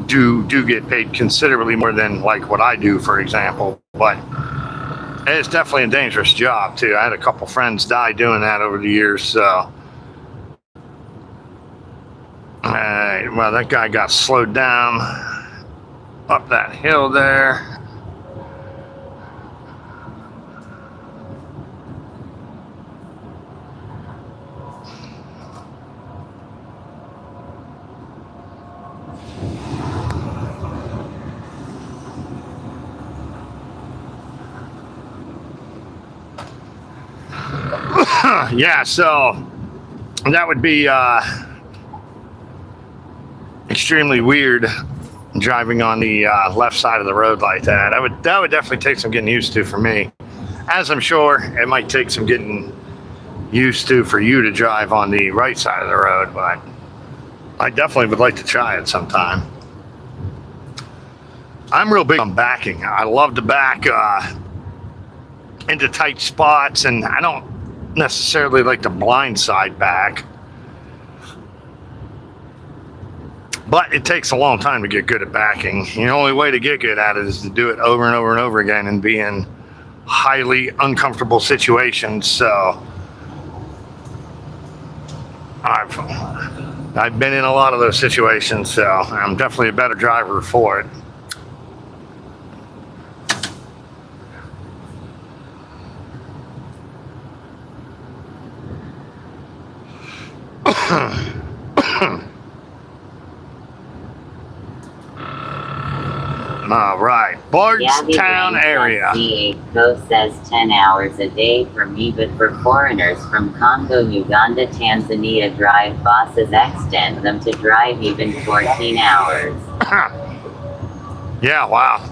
do get paid considerably more than like what I do, for example. But it's definitely a dangerous job too. I had a couple friends die doing that over the years. So, well, that guy got slowed down up that hill there. Yeah, so that would be extremely weird driving on the left side of the road like that. That would definitely take some getting used to for me, as I'm sure it might take some getting used to for you to drive on the right side of the road, but I definitely would like to try it sometime. I'm real big on backing. I love to back into tight spots, and I don't necessarily like the blind side back, but it takes a long time to get good at backing. The only way to get good at it is to do it over and over and over again and be in highly uncomfortable situations. So I've been in a lot of those situations, so I'm definitely a better driver for it. All right, Bardstown area. Co says 10 hours a day for me, but for foreigners from Congo, Uganda, Tanzania, drive bosses extend them to drive even 14 hours. Yeah, wow.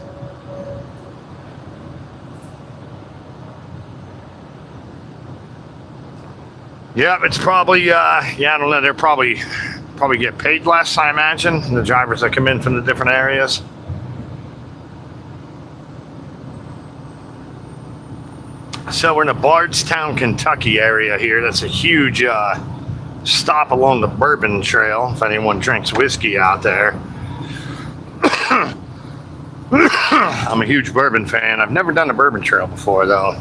Yeah, it's probably, I don't know, they're probably get paid less, I imagine, the drivers that come in from the different areas. So we're in the Bardstown, Kentucky area here. That's a huge stop along the Bourbon Trail, if anyone drinks whiskey out there. I'm a huge bourbon fan. I've never done the Bourbon Trail before, though.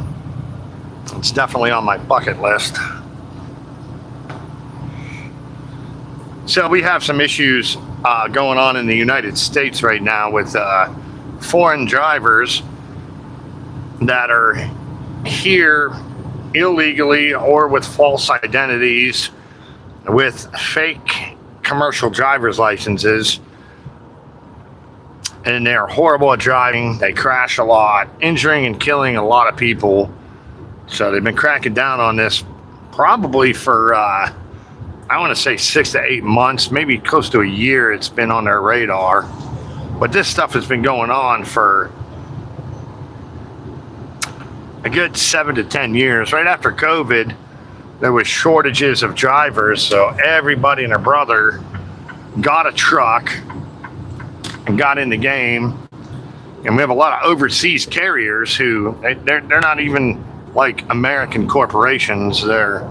It's definitely on my bucket list. So we have some issues going on in the United States right now with foreign drivers that are here illegally or with false identities, with fake commercial driver's licenses, and they're horrible at driving. They crash a lot, injuring and killing a lot of people. So they've been cracking down on this probably for I want to say 6 to 8 months, maybe close to a year. It's been on their radar, but this stuff has been going on for a good 7 to 10 years. Right after COVID, there was shortages of drivers, so everybody and their brother got a truck and got in the game. And we have a lot of overseas carriers who they're not even like American corporations. They're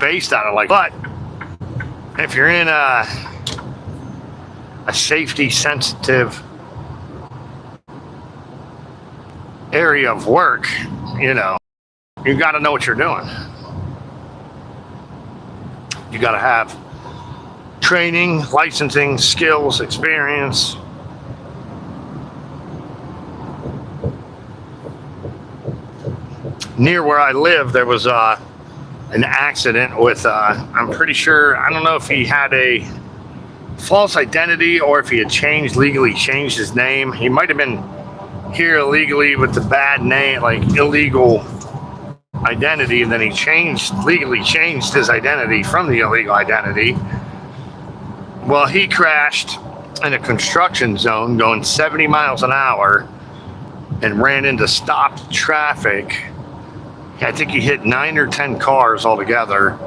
based out of like, but if you're in a safety sensitive area of work, you got to know what you're doing. You got to have training, licensing, skills, experience. Near where I live, there was an accident with, I'm pretty sure, I don't know if he had a false identity or if he had legally changed his name. He might have been here illegally with the bad name, like illegal identity, and then he legally changed his identity from the illegal identity. Well, he crashed in a construction zone going 70 miles an hour and ran into stopped traffic. I think he hit 9 or 10 cars altogether.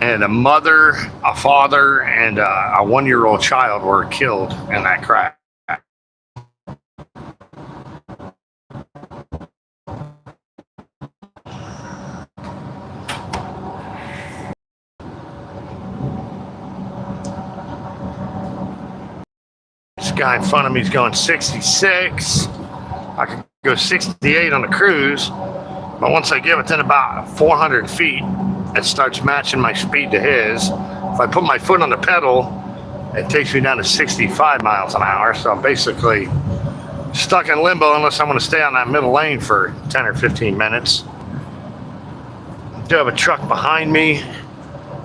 And a mother, a father, and a 1-year-old child were killed in that crash. This guy in front of me is going 66. I could go 68 on the cruise, but once I get within about 400 feet, it starts matching my speed to his. If I put my foot on the pedal, it takes me down to 65 miles an hour. So I'm basically stuck in limbo unless I'm going to stay on that middle lane for 10 or 15 minutes. I do have a truck behind me.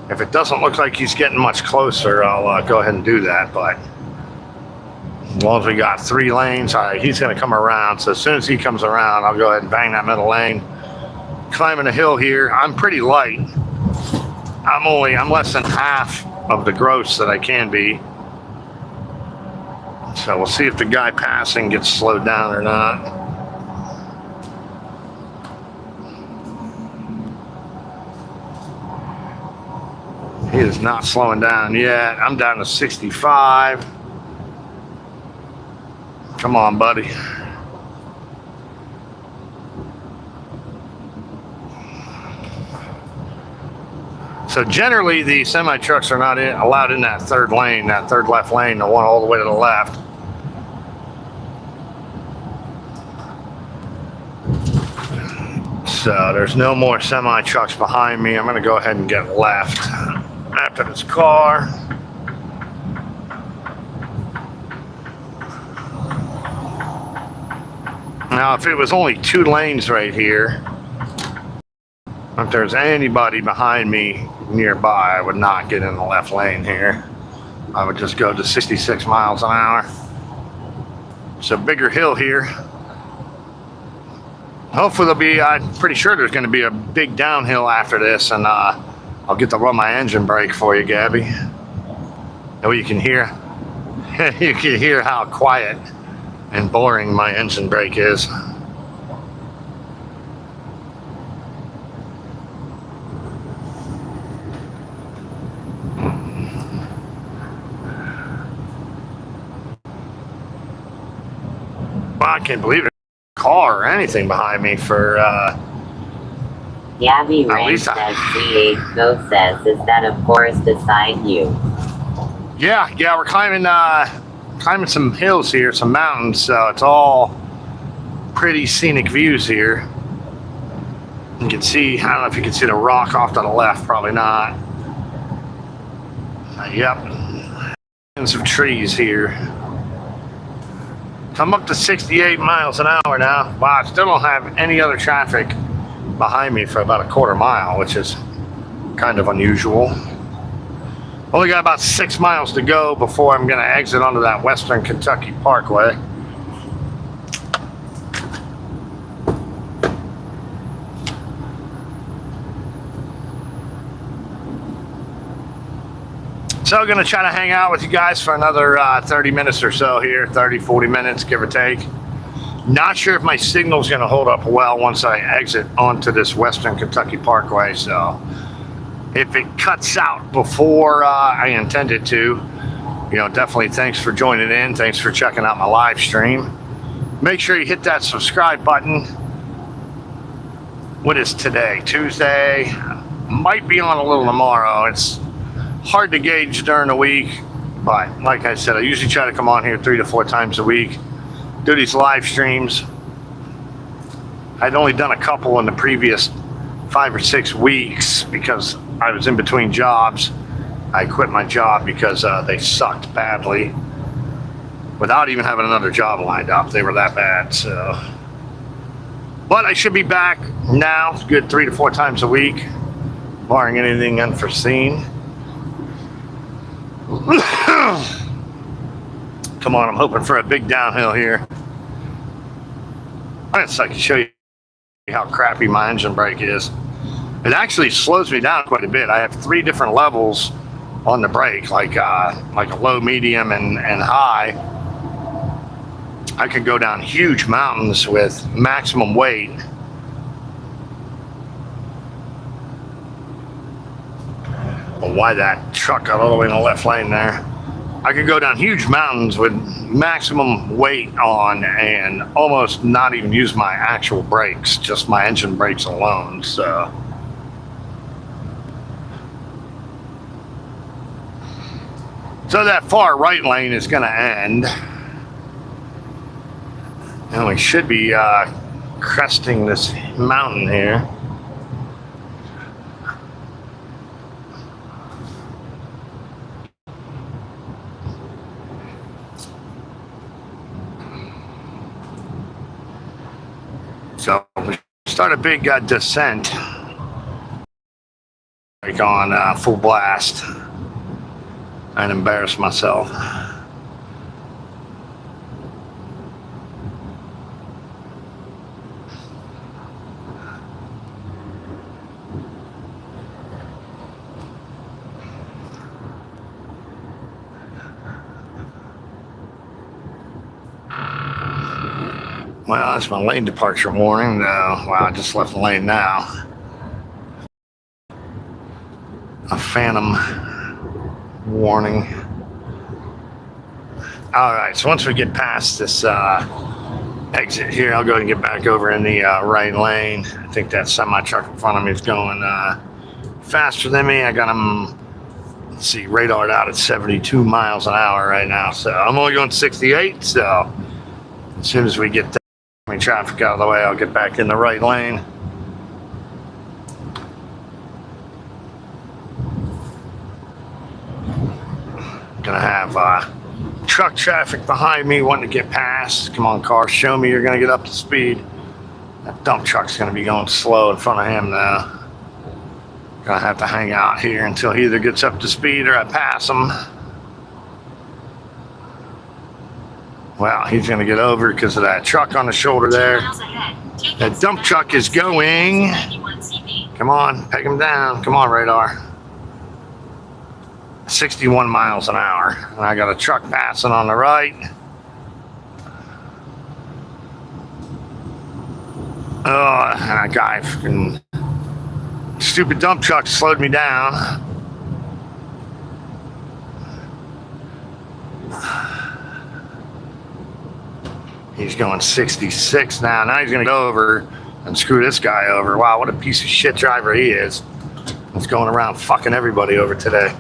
If it doesn't look like he's getting much closer, I'll go ahead and do that. But as long as we got 3 lanes, all right, he's going to come around. So as soon as he comes around, I'll go ahead and bang that middle lane. Climbing a hill here. I'm pretty light. I'm less than half of the gross that I can be. So we'll see if the guy passing gets slowed down or not. He is not slowing down yet. I'm down to 65. Come on, buddy. So generally, the semi-trucks are not allowed in that third lane, that third left lane, the one all the way to the left. So there's no more semi-trucks behind me. I'm going to go ahead and get left after this car. Now, if it was only 2 lanes right here, if there's anybody behind me nearby, I would not get in the left lane here. I would just go to 66 miles an hour. It's a bigger hill here. Hopefully I'm pretty sure there's going to be a big downhill after this, and I'll get to run my engine brake for you, Gabby. And you can hear, you can hear how quiet and boring my engine brake is. I can't believe it. Car or anything behind me for Gabby Rain says C8 Go says, is that a forest beside you? Yeah, we're climbing some hills here, some mountains, so it's all pretty scenic views here. You can see, I don't know if you can see the rock off to the left, probably not. Yep. And some trees here. I'm up to 68 miles an hour now. Wow, I still don't have any other traffic behind me for about a quarter mile, which is kind of unusual. Only got about 6 miles to go before I'm going to exit onto that Western Kentucky Parkway. So I'm going to try to hang out with you guys for another 30 minutes or so here, 30, 40 minutes, give or take. Not sure if my signal's going to hold up well once I exit onto this Western Kentucky Parkway. So if it cuts out before I intended to, definitely thanks for joining in. Thanks for checking out my live stream. Make sure you hit that subscribe button. What is today? Tuesday. Might be on a little tomorrow. It's hard to gauge during the week, but like I said, I usually try to come on here 3 to 4 times a week, do these live streams. I'd only done a couple in the previous 5 or 6 weeks because I was in between jobs. I quit my job because they sucked badly without even having another job lined up. They were that bad. So But I should be back now, good 3 to 4 times a week, barring anything unforeseen. Come on, I'm hoping for a big downhill here. I guess I can show you how crappy my engine brake is. It actually slows me down quite a bit. I have 3 different levels on the brake, like a low, medium, and high. I can go down huge mountains with maximum weight. Well, why that truck got all the way in the left lane there? I could go down huge mountains with maximum weight on and almost not even use my actual brakes, just my engine brakes alone. So that far right lane is going to end. And we should be cresting this mountain here. So we start a big descent, like on full blast. I'd embarrass myself. Well, that's my lane departure warning. Well, I just left the lane now. A phantom warning. All right, so once we get past this exit here, I'll go ahead and get back over in the right lane. I think that semi-truck in front of me is going faster than me. I got him, let's see, radared out at 72 miles an hour right now. So I'm only going 68, so as soon as we get traffic out of the way, I'll get back in the right lane. Gonna have truck traffic behind me wanting to get past. Come on, car, show me you're gonna get up to speed. That dump truck's gonna be going slow in front of him now. Gonna have to hang out here until he either gets up to speed or I pass him. Well, he's going to get over because of that truck on the shoulder there. That dump truck is going. Come on, peg him down. Come on, radar. 61 miles an hour. And I got a truck passing on the right. Oh, and that guy freaking stupid dump truck slowed me down. He's going 66 now. Now he's going to go over and screw this guy over. Wow, what a piece of shit driver he is. He's going around fucking everybody over today.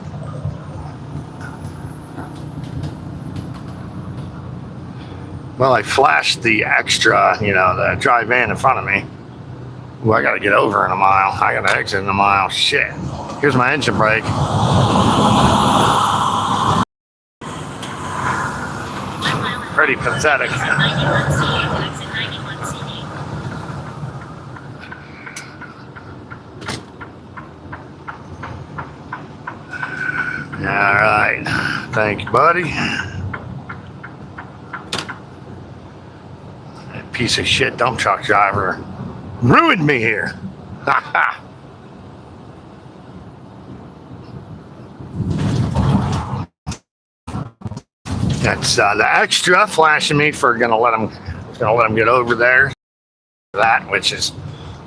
Well, I flashed the extra, the dry van in front of me. Ooh, I got to get over in a mile. I got to exit in a mile. Shit. Here's my engine brake. Pretty pathetic. All right. Thank you, buddy. That piece of shit dump truck driver ruined me here. Ha ha. That's the extra flashing me for gonna let him get over there. That, which is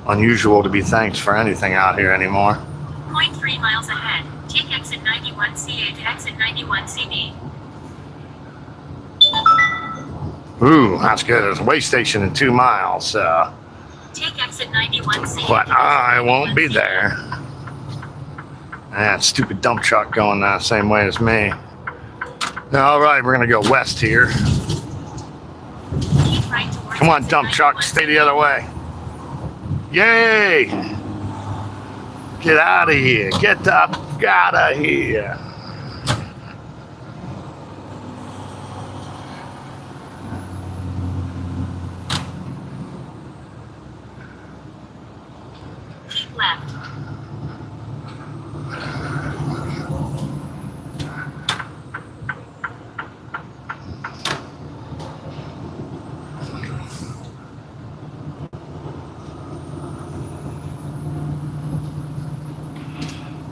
unusual to be thanked for anything out here anymore. 0.3 miles ahead. Take exit 91CA to exit 91CB. Ooh, that's good. There's a way station in 2 miles. Take exit 91CA. But I won't be there. That stupid dump truck going the same way as me. All right, we're gonna go west here. Come on, dump truck, stay the other way. Yay! Get out of here. Get the fuck out of here.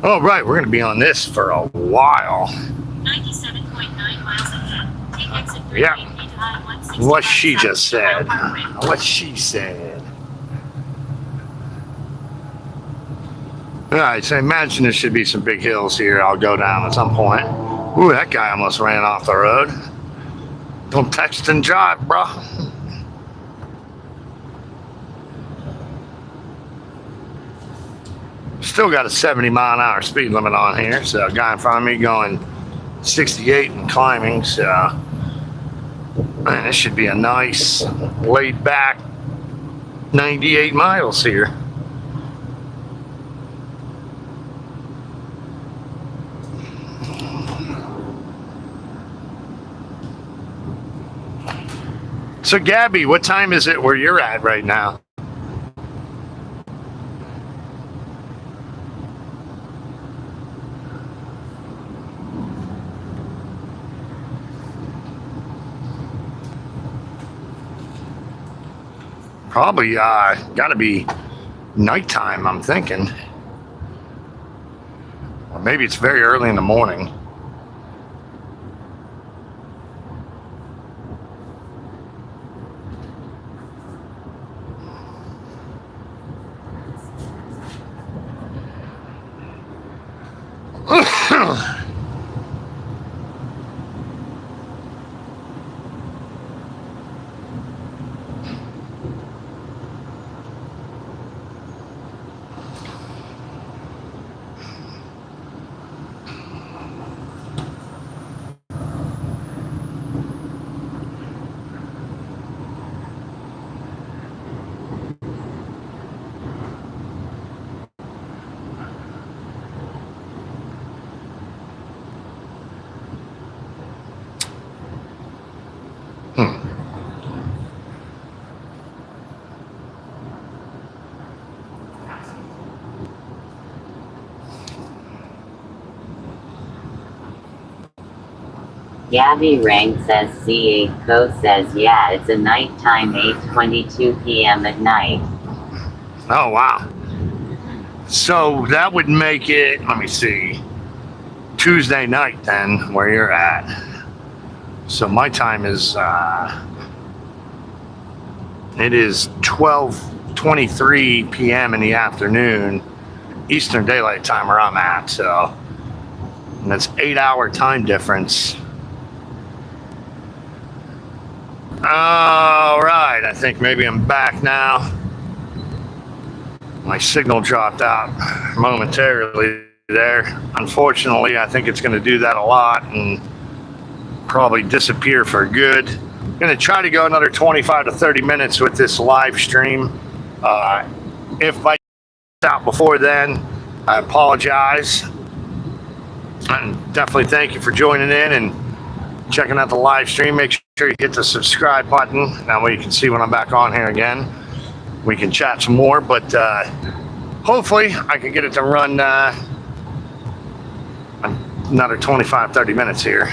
Oh, right, we're going to be on this for a while. 97.9 miles ahead. Take exit 38 Yeah. feet high, 165 What she south just to Mile said. Parkway. What she said. All right, so imagine there should be some big hills here. I'll go down at some point. Ooh, that guy almost ran off the road. Don't text and drive, bro. Still got a 70-mile-an-hour speed limit on here. So a guy in front of me going 68 and climbing. So, man, this should be a nice, laid-back 98 miles here. So, Gabby, what time is it where you're at right now? Probably got to be nighttime, I'm thinking. Or maybe it's very early in the morning. Gabby Rank says C8 Co says yeah, it's a nighttime 8:22 p.m. at night. Oh, wow. So that would make it, let me see, Tuesday night then, where you're at. So my time is, it is 12:23 p.m. in the afternoon, Eastern Daylight Time where I'm at. So, and that's 8-hour time difference. All right, I think maybe I'm back now. My signal dropped out momentarily there. Unfortunately, I think it's going to do that a lot and probably disappear for good. I'm going to try to go another 25 to 30 minutes with this live stream. If I out before then, I apologize. And definitely thank you for joining in and checking out the live stream. Make sure you hit the subscribe button. That way you can see when I'm back on here again. We can chat some more, but hopefully I can get it to run another 25, 30 minutes here.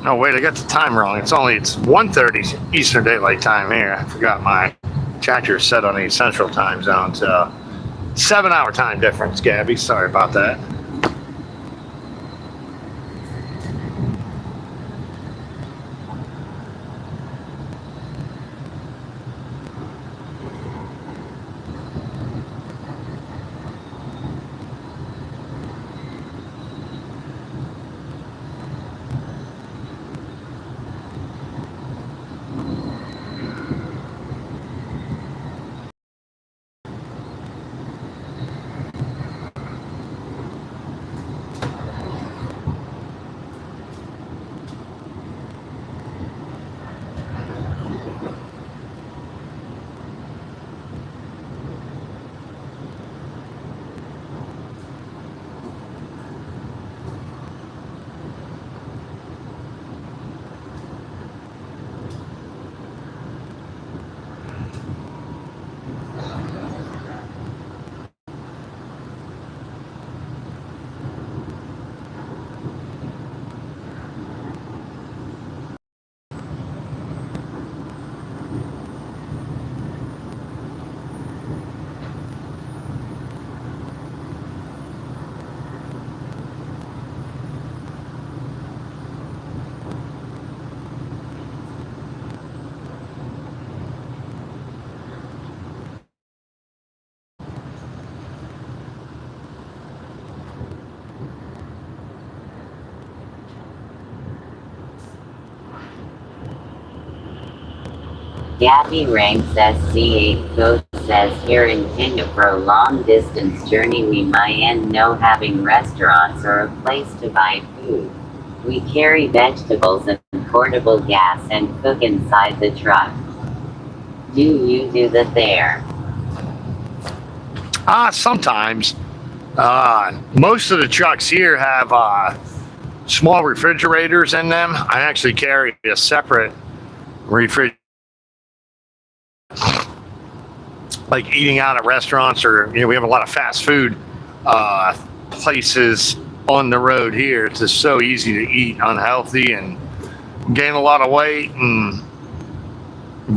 No, wait, I got the time wrong. It's 1:30 Eastern Daylight Time here. I forgot my tracker is set on the Central Time Zone. So 7-hour time difference, Gabby. Sorry about that. Gabby ranks SC8 Ghost says here in Kenya for a long distance journey we might know having restaurants or a place to buy food. We carry vegetables and portable gas and cook inside the truck. Do you do that there? Sometimes. Most of the trucks here have small refrigerators in them. I actually carry a separate refrigerator. Like eating out at restaurants, or we have a lot of fast food places on the road here. It's just so easy to eat unhealthy and gain a lot of weight and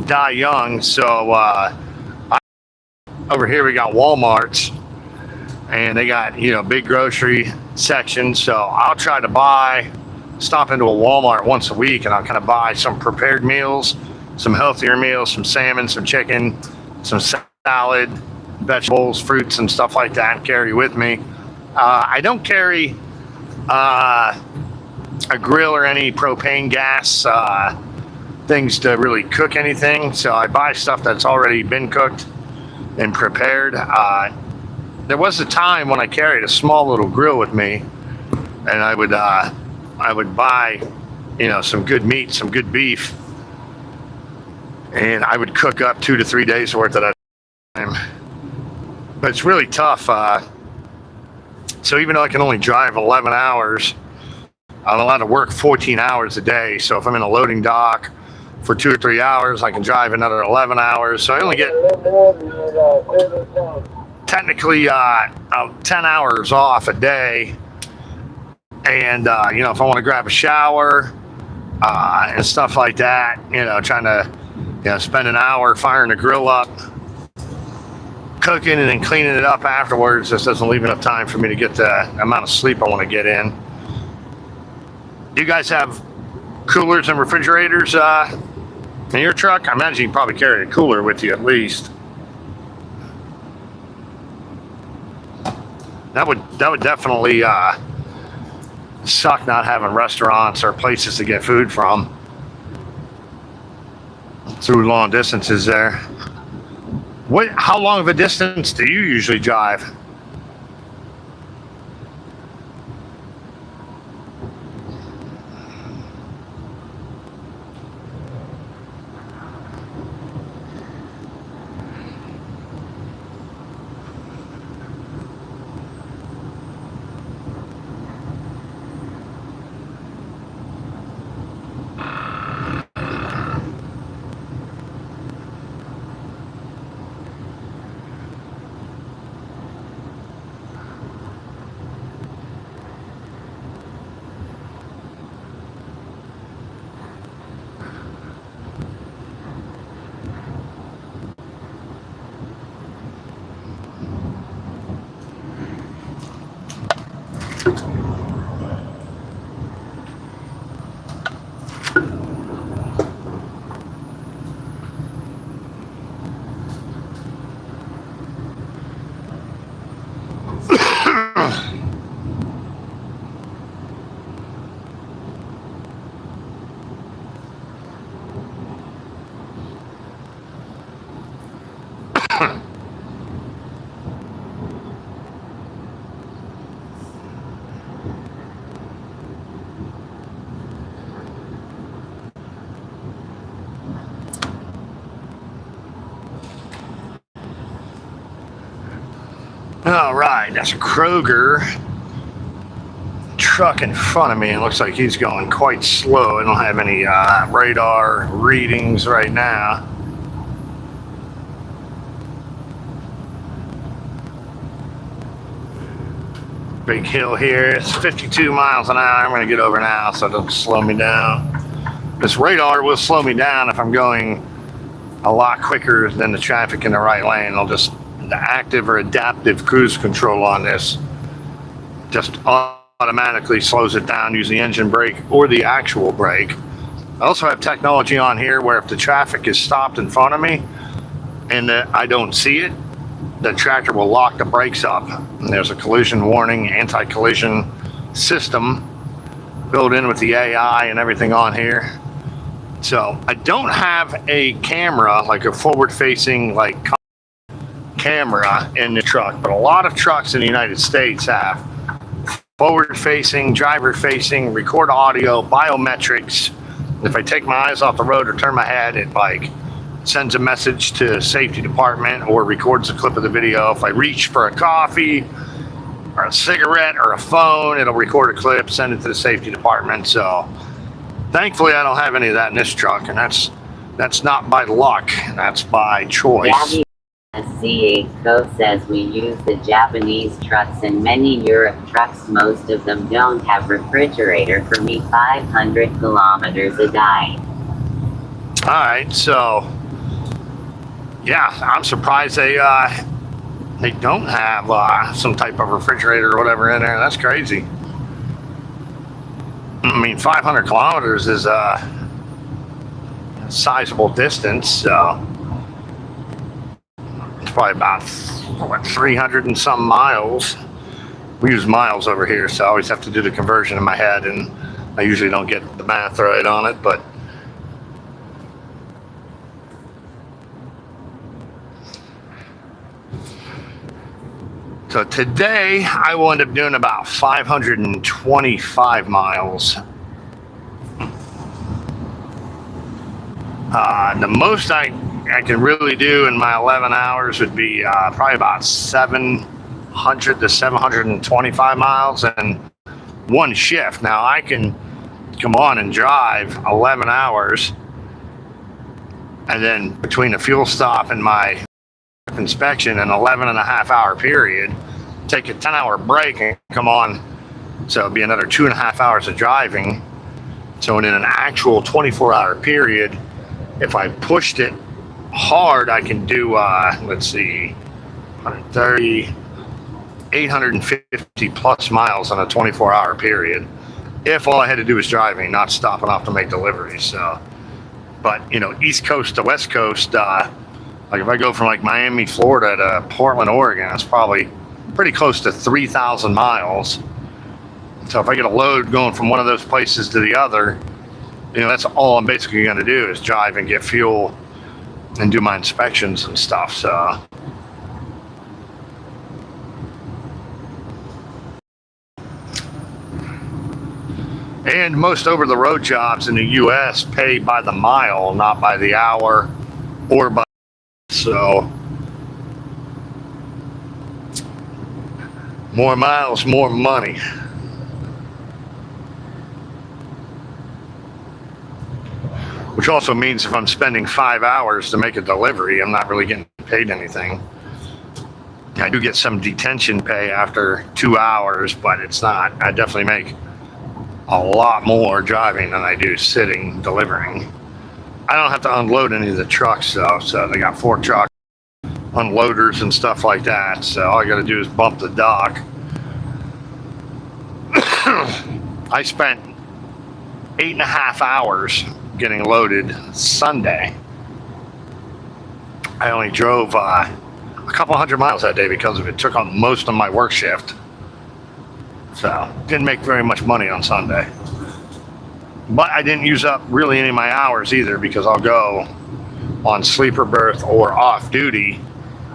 die young. So over here we got Walmarts, and they got big grocery sections. So I'll try to stop into a Walmart once a week, and I'll kind of buy some prepared meals, some healthier meals, some salmon, some chicken, some salad, vegetables, fruits, and stuff like that, and carry with me. I don't carry a grill or any propane gas things to really cook anything, so I buy stuff that's already been cooked and prepared. There was a time when I carried a small little grill with me, and I would buy some good meat, some good beef, and I would cook up 2 to 3 days worth at a time. But it's really tough. So even though I can only drive 11 hours, I'm allowed to work 14 hours a day. So if I'm in a loading dock for 2 or 3 hours, I can drive another 11 hours. So I only get technically 10 hours off a day. And if I want to grab a shower and stuff like that, trying to spend an hour firing the grill up, cooking, and then cleaning it up afterwards, just doesn't leave enough time for me to get the amount of sleep I want to get in. You guys have coolers and refrigerators in your truck? I imagine you probably carry a cooler with you at least. That would definitely suck not having restaurants or places to get food from through long distances there. How long of a distance do you usually drive? All right, that's a Kroger truck in front of me. It looks like he's going quite slow. I don't have any radar readings right now. Big hill here. It's 52 miles an hour. I'm going to get over now so it doesn't slow me down. This radar will slow me down if I'm going a lot quicker than the traffic in the right lane. The active or adaptive cruise control on this just automatically slows it down using the engine brake or the actual brake. I also have technology on here where if the traffic is stopped in front of me and I don't see it, the tractor will lock the brakes up. And there's a collision warning, anti-collision system built in with the AI and everything on here. So I don't have a camera, like a forward-facing like camera in the truck, but a lot of trucks in the United States have forward-facing, driver-facing, record audio, biometrics. If I take my eyes off the road or turn my head, it like sends a message to safety department or records a clip of the video. If I reach for a coffee or a cigarette or a phone, it'll record a clip, send it to the safety department. So thankfully I don't have any of that in this truck, and that's not by luck, that's by choice. CA says we use the Japanese trucks and many Europe trucks. Most of them don't have refrigerator for me 500 kilometers a day. Alright, so yeah, I'm surprised they don't have some type of refrigerator or whatever in there. That's crazy. I mean, 500 kilometers is a sizable distance, so it's probably about, what, 300 and some miles. We use miles over here, so I always have to do the conversion in my head, and I usually don't get the math right on it, but so today I will end up doing about 525 miles. The most I can really do in my 11 hours would be probably about 700 to 725 miles in one shift. Now I can come on and drive 11 hours, and then between the fuel stop and my inspection, an 11 and a half hour period, take a 10-hour break and come on. So it'd be another 2.5 hours of driving. So in an actual 24-hour period, if I pushed it hard, I can do, let's see, 130, 850 plus miles on a 24-hour period. If all I had to do was driving, not stopping off to make deliveries. So, but you know, East Coast to West Coast, like if I go from like Miami, Florida to Portland, Oregon, it's probably pretty close to 3,000 miles. So if I get a load going from one of those places to the other, you know, that's all I'm basically going to do is drive and get fuel and do my inspections and stuff. So and most over-the-road jobs in the U.S. pay by the mile, not by the hour or by. So more miles, more money. Which also means if I'm spending 5 hours to make a delivery, I'm not really getting paid anything. I do get some detention pay after 2 hours, but it's not. I definitely make a lot more driving than I do sitting delivering. I don't have to unload any of the trucks though, so they got 4 truck unloaders and stuff like that. So all I got to do is bump the dock. I spent 8.5 hours getting loaded Sunday. I only drove a couple hundred miles that day because of it. Took on most of my work shift. So didn't make very much money on Sunday. But I didn't use up really any of my hours either, because I'll go on sleeper berth or off duty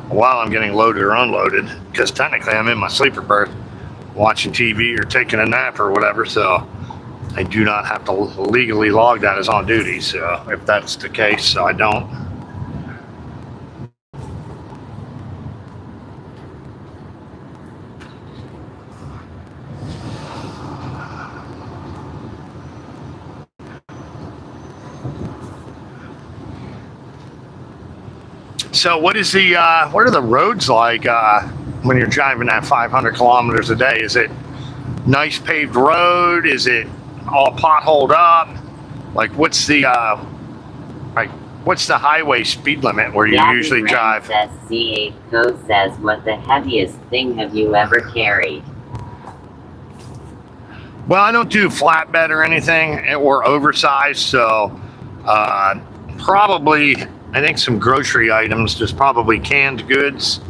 while I'm getting loaded or unloaded, because technically I'm in my sleeper berth watching TV or taking a nap or whatever, so I do not have to legally log that as on duty. So if that's the case, so I don't. So what are the roads like when you're driving that 500 kilometers a day? Is it nice paved road? Is it all potholed up? Like what's the highway speed limit where you usually drive? CA says, what the heaviest thing have you ever carried? Well, I don't do flatbed or anything, or oversized, so probably I think some grocery items, just probably canned goods.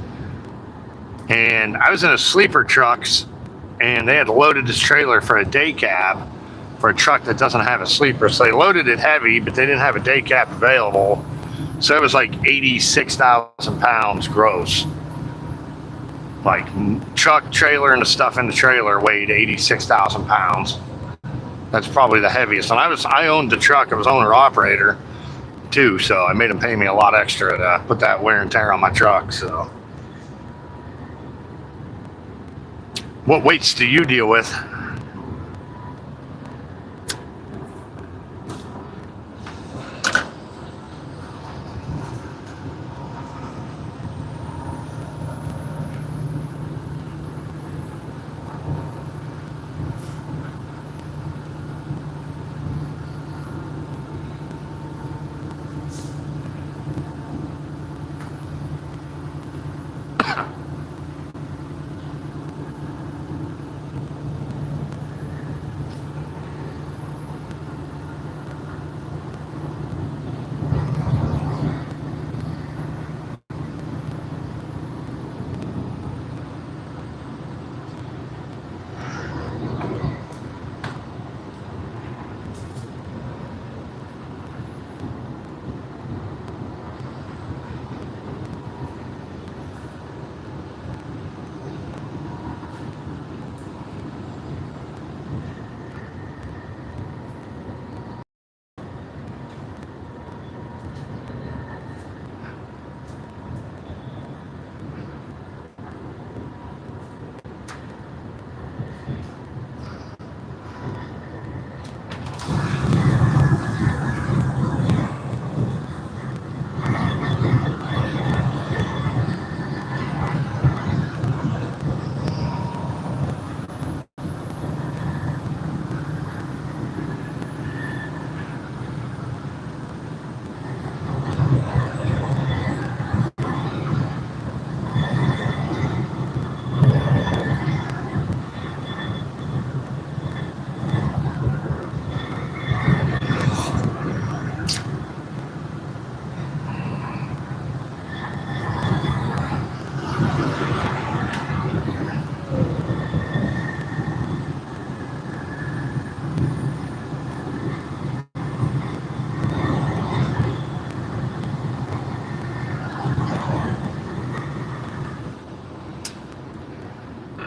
And I was in a sleeper trucks, and they had loaded this trailer for a day cab, for a truck that doesn't have a sleeper. So they loaded it heavy, but they didn't have a day cab available. So it was like 86,000 pounds gross. Like truck, trailer, and the stuff in the trailer weighed 86,000 pounds. That's probably the heaviest. And I owned the truck. I was owner operator too, so I made them pay me a lot extra to put that wear and tear on my truck. So, what weights do you deal with?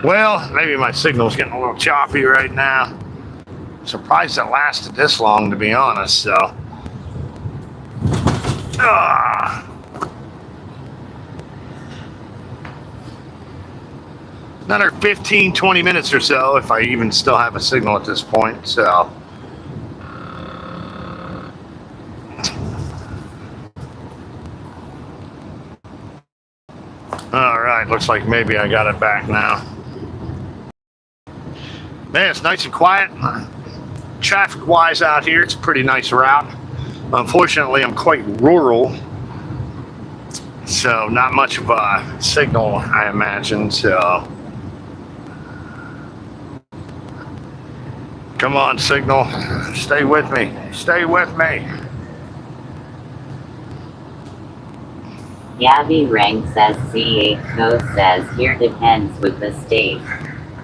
Well, maybe my signal's getting a little choppy right now. Surprised it lasted this long, to be honest. So, another 15, 20 minutes or so, if I even still have a signal at this point. So, all right, looks like maybe I got it back now. Man, it's nice and quiet. Traffic-wise out here, it's a pretty nice route. Unfortunately, I'm quite rural, so not much of a signal, I imagine. So, come on, signal, stay with me. Stay with me. Gabby ranks as C8 Co says here depends with the state.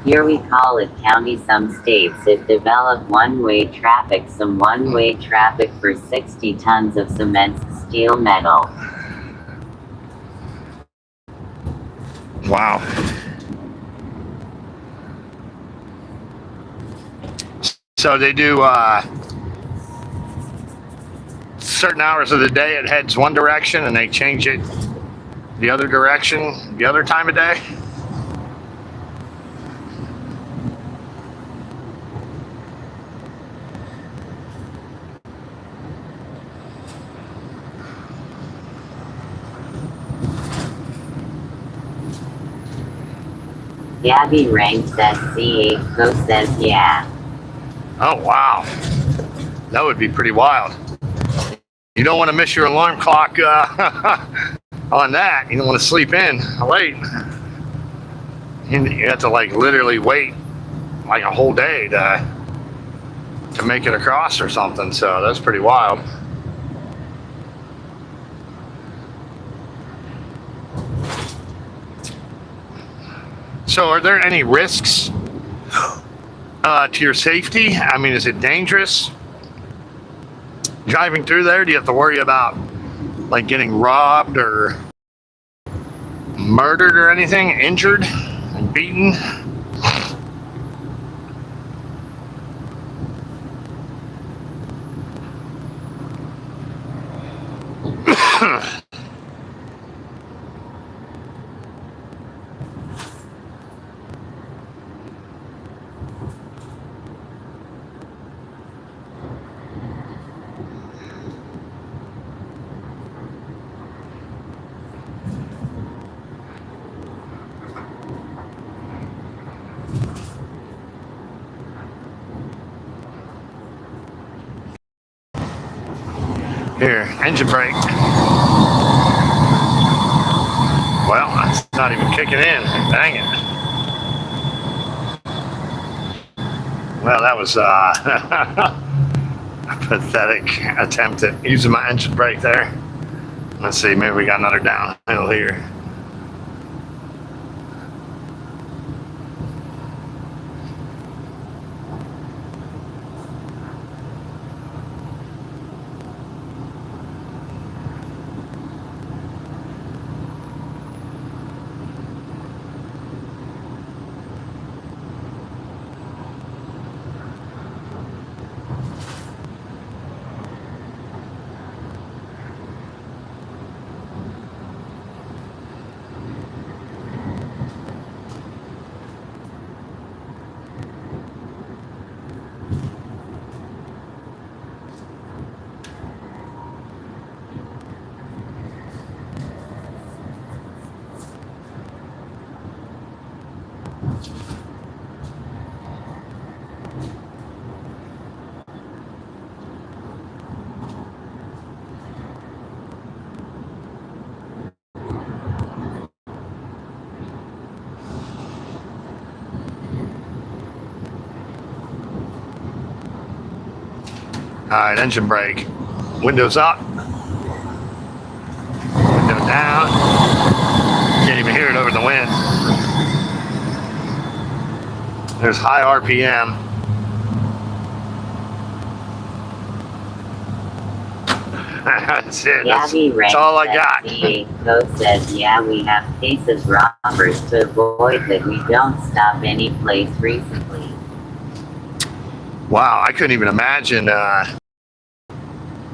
Here we call it county. Some states it develop one-way traffic, some one-way traffic for 60 tons of cement, steel, metal. Wow. So they do certain hours of the day it heads one direction and they change it the other direction the other time of day? Gabby ranks as C8 Co says yeah. Oh, wow. That would be pretty wild. You don't want to miss your alarm clock on that. You don't want to sleep in late. You have to like literally wait like a whole day to make it across or something. So that's pretty wild. So are there any risks to your safety? I mean, is it dangerous driving through there? Do you have to worry about like getting robbed or murdered or anything, injured and beaten? Here, engine brake. Well, it's not even kicking in. Dang it. Well, that was a pathetic attempt at using my engine brake there. Let's see, maybe we got another downhill here. All right, engine brake. Windows up. Window down. Can't even hear it over the wind. There's high RPM. That's it. That's all I got. Code says, yeah, we have cases robbers to avoid that we don't stop any place recently. Wow, I couldn't even imagine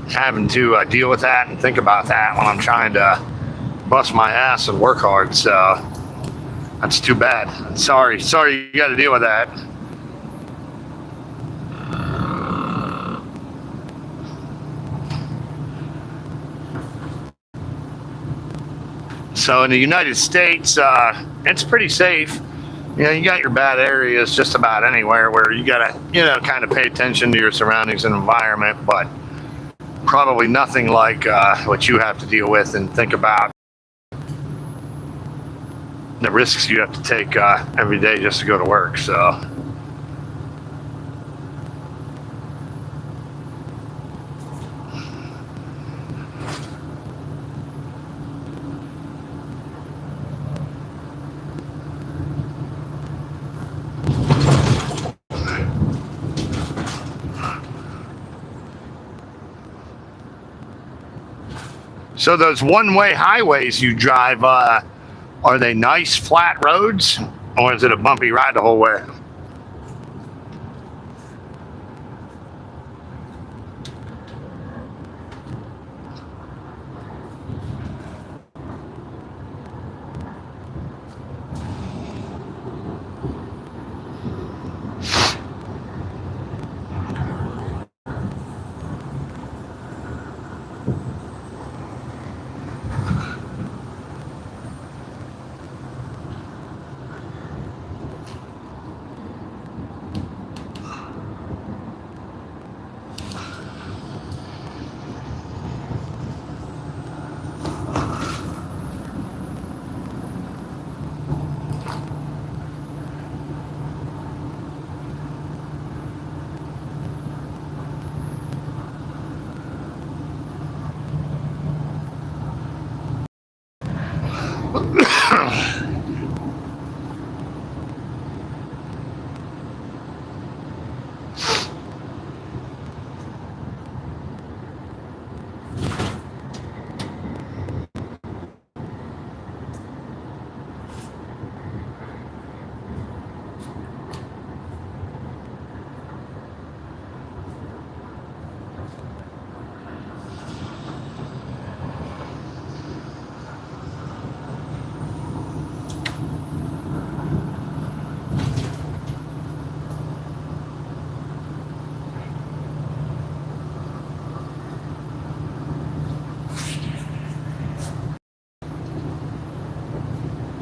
having to deal with that and think about that when I'm trying to bust my ass and work hard. So that's too bad. Sorry you got to deal with that. So in the United States, it's pretty safe. You know, you got your bad areas just about anywhere where you got to, kind of pay attention to your surroundings and environment, but probably nothing like what you have to deal with and think about the risks you have to take every day just to go to work. So. So those one-way highways you drive, are they nice flat roads, or is it a bumpy ride the whole way?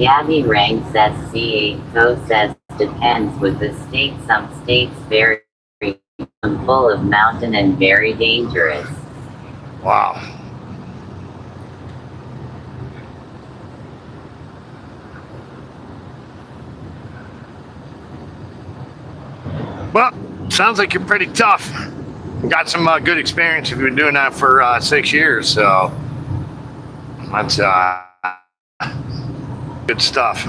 Gabby ranks SC8. Co says depends with the state. Some states very full of mountain and very dangerous. Wow. Well, sounds like you're pretty tough. Got some good experience. You've been doing that for 6 years, so that's good stuff.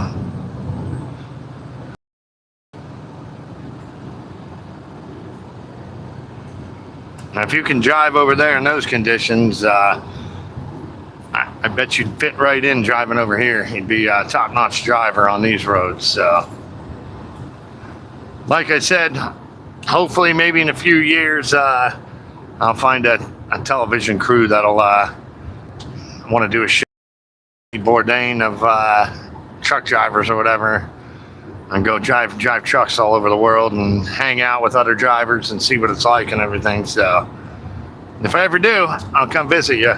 Now, if you can drive over there in those conditions, I bet you'd fit right in driving over here. You'd be a top-notch driver on these roads. So, like I said, hopefully maybe in a few years, I'll find a television crew that'll want to do a show, Bourdain of truck drivers or whatever, and go drive trucks all over the world and hang out with other drivers and see what it's like and everything. So if I ever do, I'll come visit you.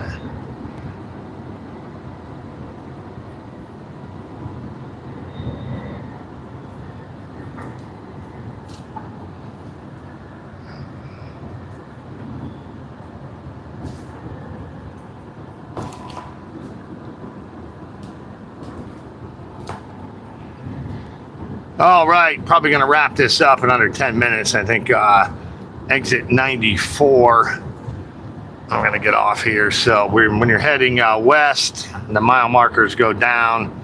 All right, probably going to wrap this up in under 10 minutes. I think exit 94. I'm going to get off here. So when you're heading west, the mile markers go down.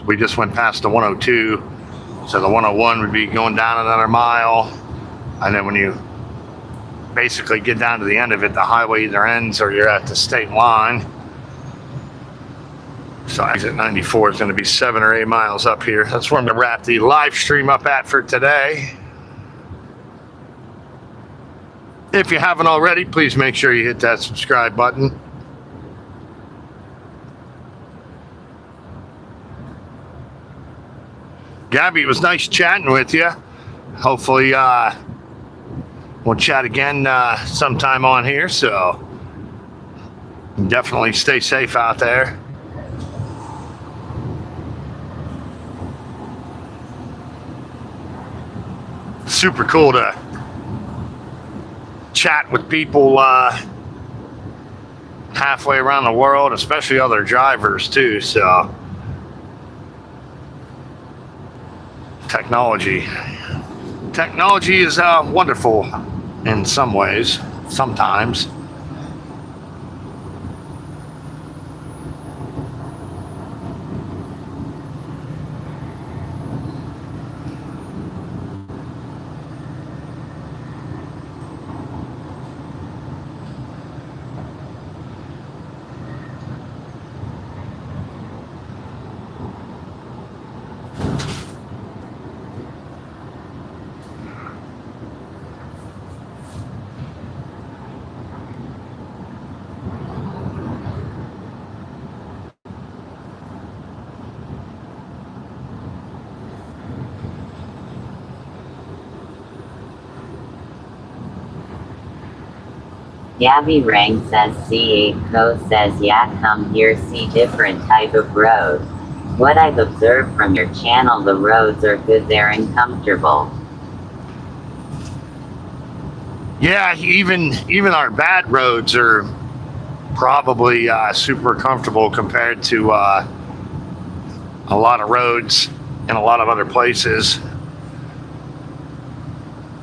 We just went past the 102. So the 101 would be going down another mile. And then when you basically get down to the end of it, the highway either ends or you're at the state line. So exit 94 is going to be 7 or 8 miles up here. That's where I'm going to wrap the live stream up at for today. If you haven't already, please make sure you hit that subscribe button. Gabby, it was nice chatting with you. Hopefully we'll chat again sometime on here. So definitely stay safe out there. Super cool to chat with people halfway around the world, especially other drivers too. So technology is wonderful in some ways, sometimes. Gabby ranks SC8. Co says yeah, come here see different type of road. What I've observed from your channel, the roads are good there and comfortable. Yeah, even our bad roads are probably super comfortable compared to a lot of roads in a lot of other places.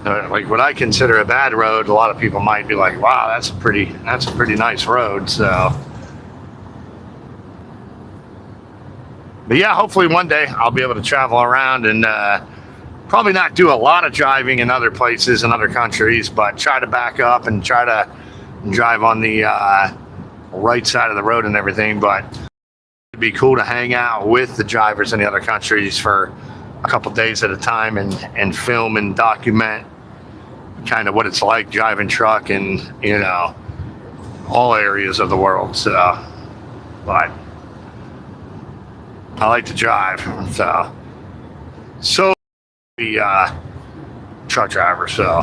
Like what I consider a bad road, a lot of people might be like, "Wow, that's a pretty nice road." So, but yeah, hopefully one day I'll be able to travel around and probably not do a lot of driving in other places in other countries, but try to back up and try to drive on the right side of the road and everything. But it'd be cool to hang out with the drivers in the other countries for a couple days at a time and film and document kind of what it's like driving truck in, you know, all areas of the world. So, but I like to drive, so the truck driver. So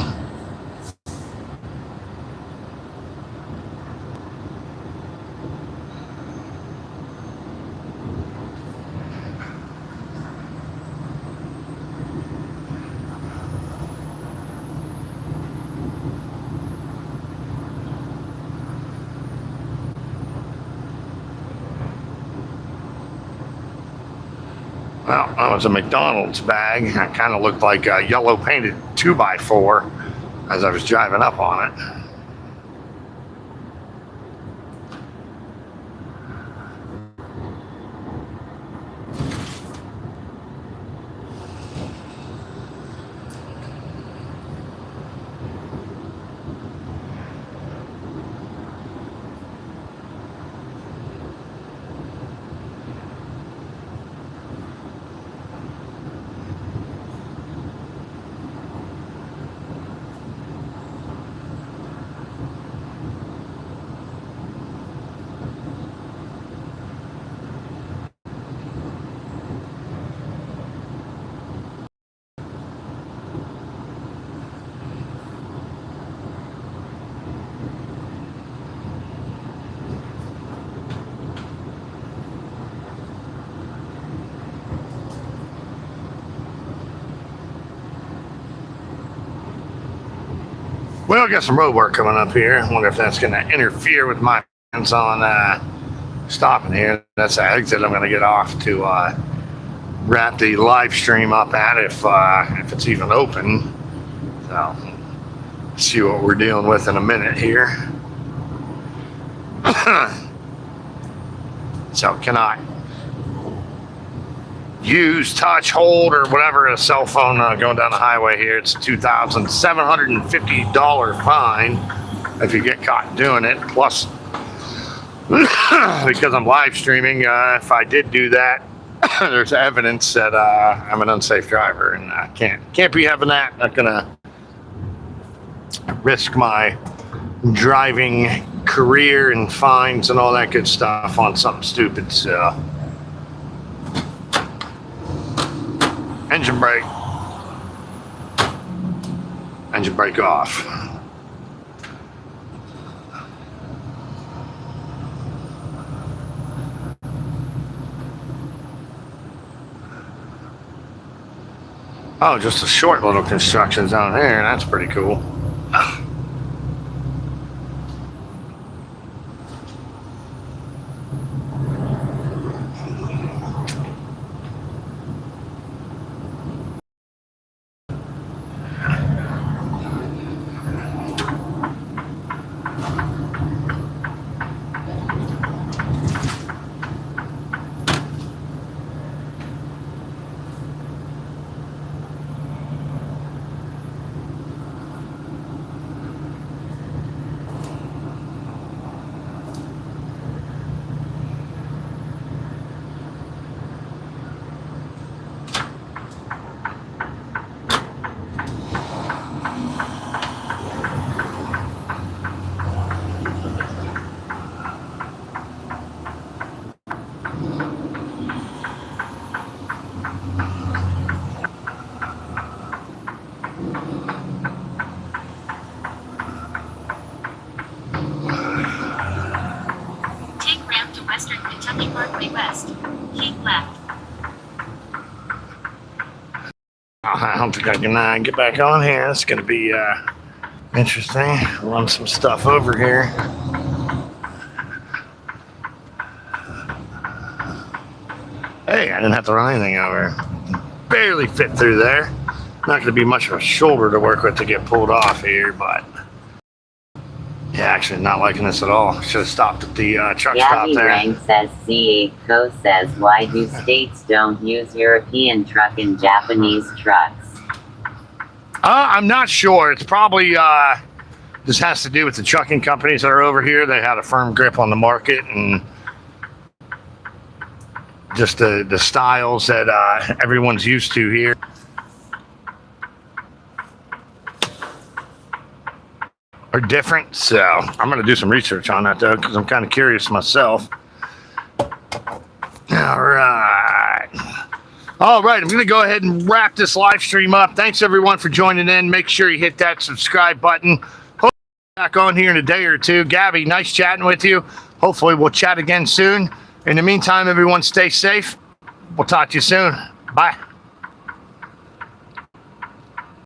Well, that was a McDonald's bag. It kind of looked like a yellow painted 2x4 as I was driving up on it. Well, I got some road work coming up here. I wonder if that's going to interfere with my plans on stopping here. That's the exit I'm going to get off to wrap the live stream up at if it's even open. So, see what we're dealing with in a minute here. So, can I use, touch, hold, or whatever a cell phone going down the highway here? It's a $2,750 fine if you get caught doing it. Plus, because I'm live streaming, if I did do that, there's evidence that I'm an unsafe driver, and I can't be having that. Not gonna risk my driving career and fines and all that good stuff on something stupid. So. Engine brake. Engine brake off. Oh, just a short little construction zone here. That's pretty cool. Western Kentucky Parkway West. Keep left. I don't think I can get back on here. It's going to be interesting. Run some stuff over here. Hey, I didn't have to run anything over. Barely fit through there. Not going to be much of a shoulder to work with to get pulled off here, but yeah, actually not liking this at all. Should have stopped at the truck stop there. Rang says CA Co says, why do states don't use European truck and Japanese trucks? I'm not sure. It's probably this has to do with the trucking companies that are over here. They had a firm grip on the market and just the styles that everyone's used to here. Are different, so I'm going to do some research on that though, because I'm kind of curious myself. All right, I'm going to go ahead and wrap this live stream up. Thanks everyone for joining in. Make sure you hit that subscribe button. Hope back on here in a day or two. Gabby, nice chatting with you. Hopefully we'll chat again soon. In the meantime, everyone stay safe. We'll talk to you soon. Bye.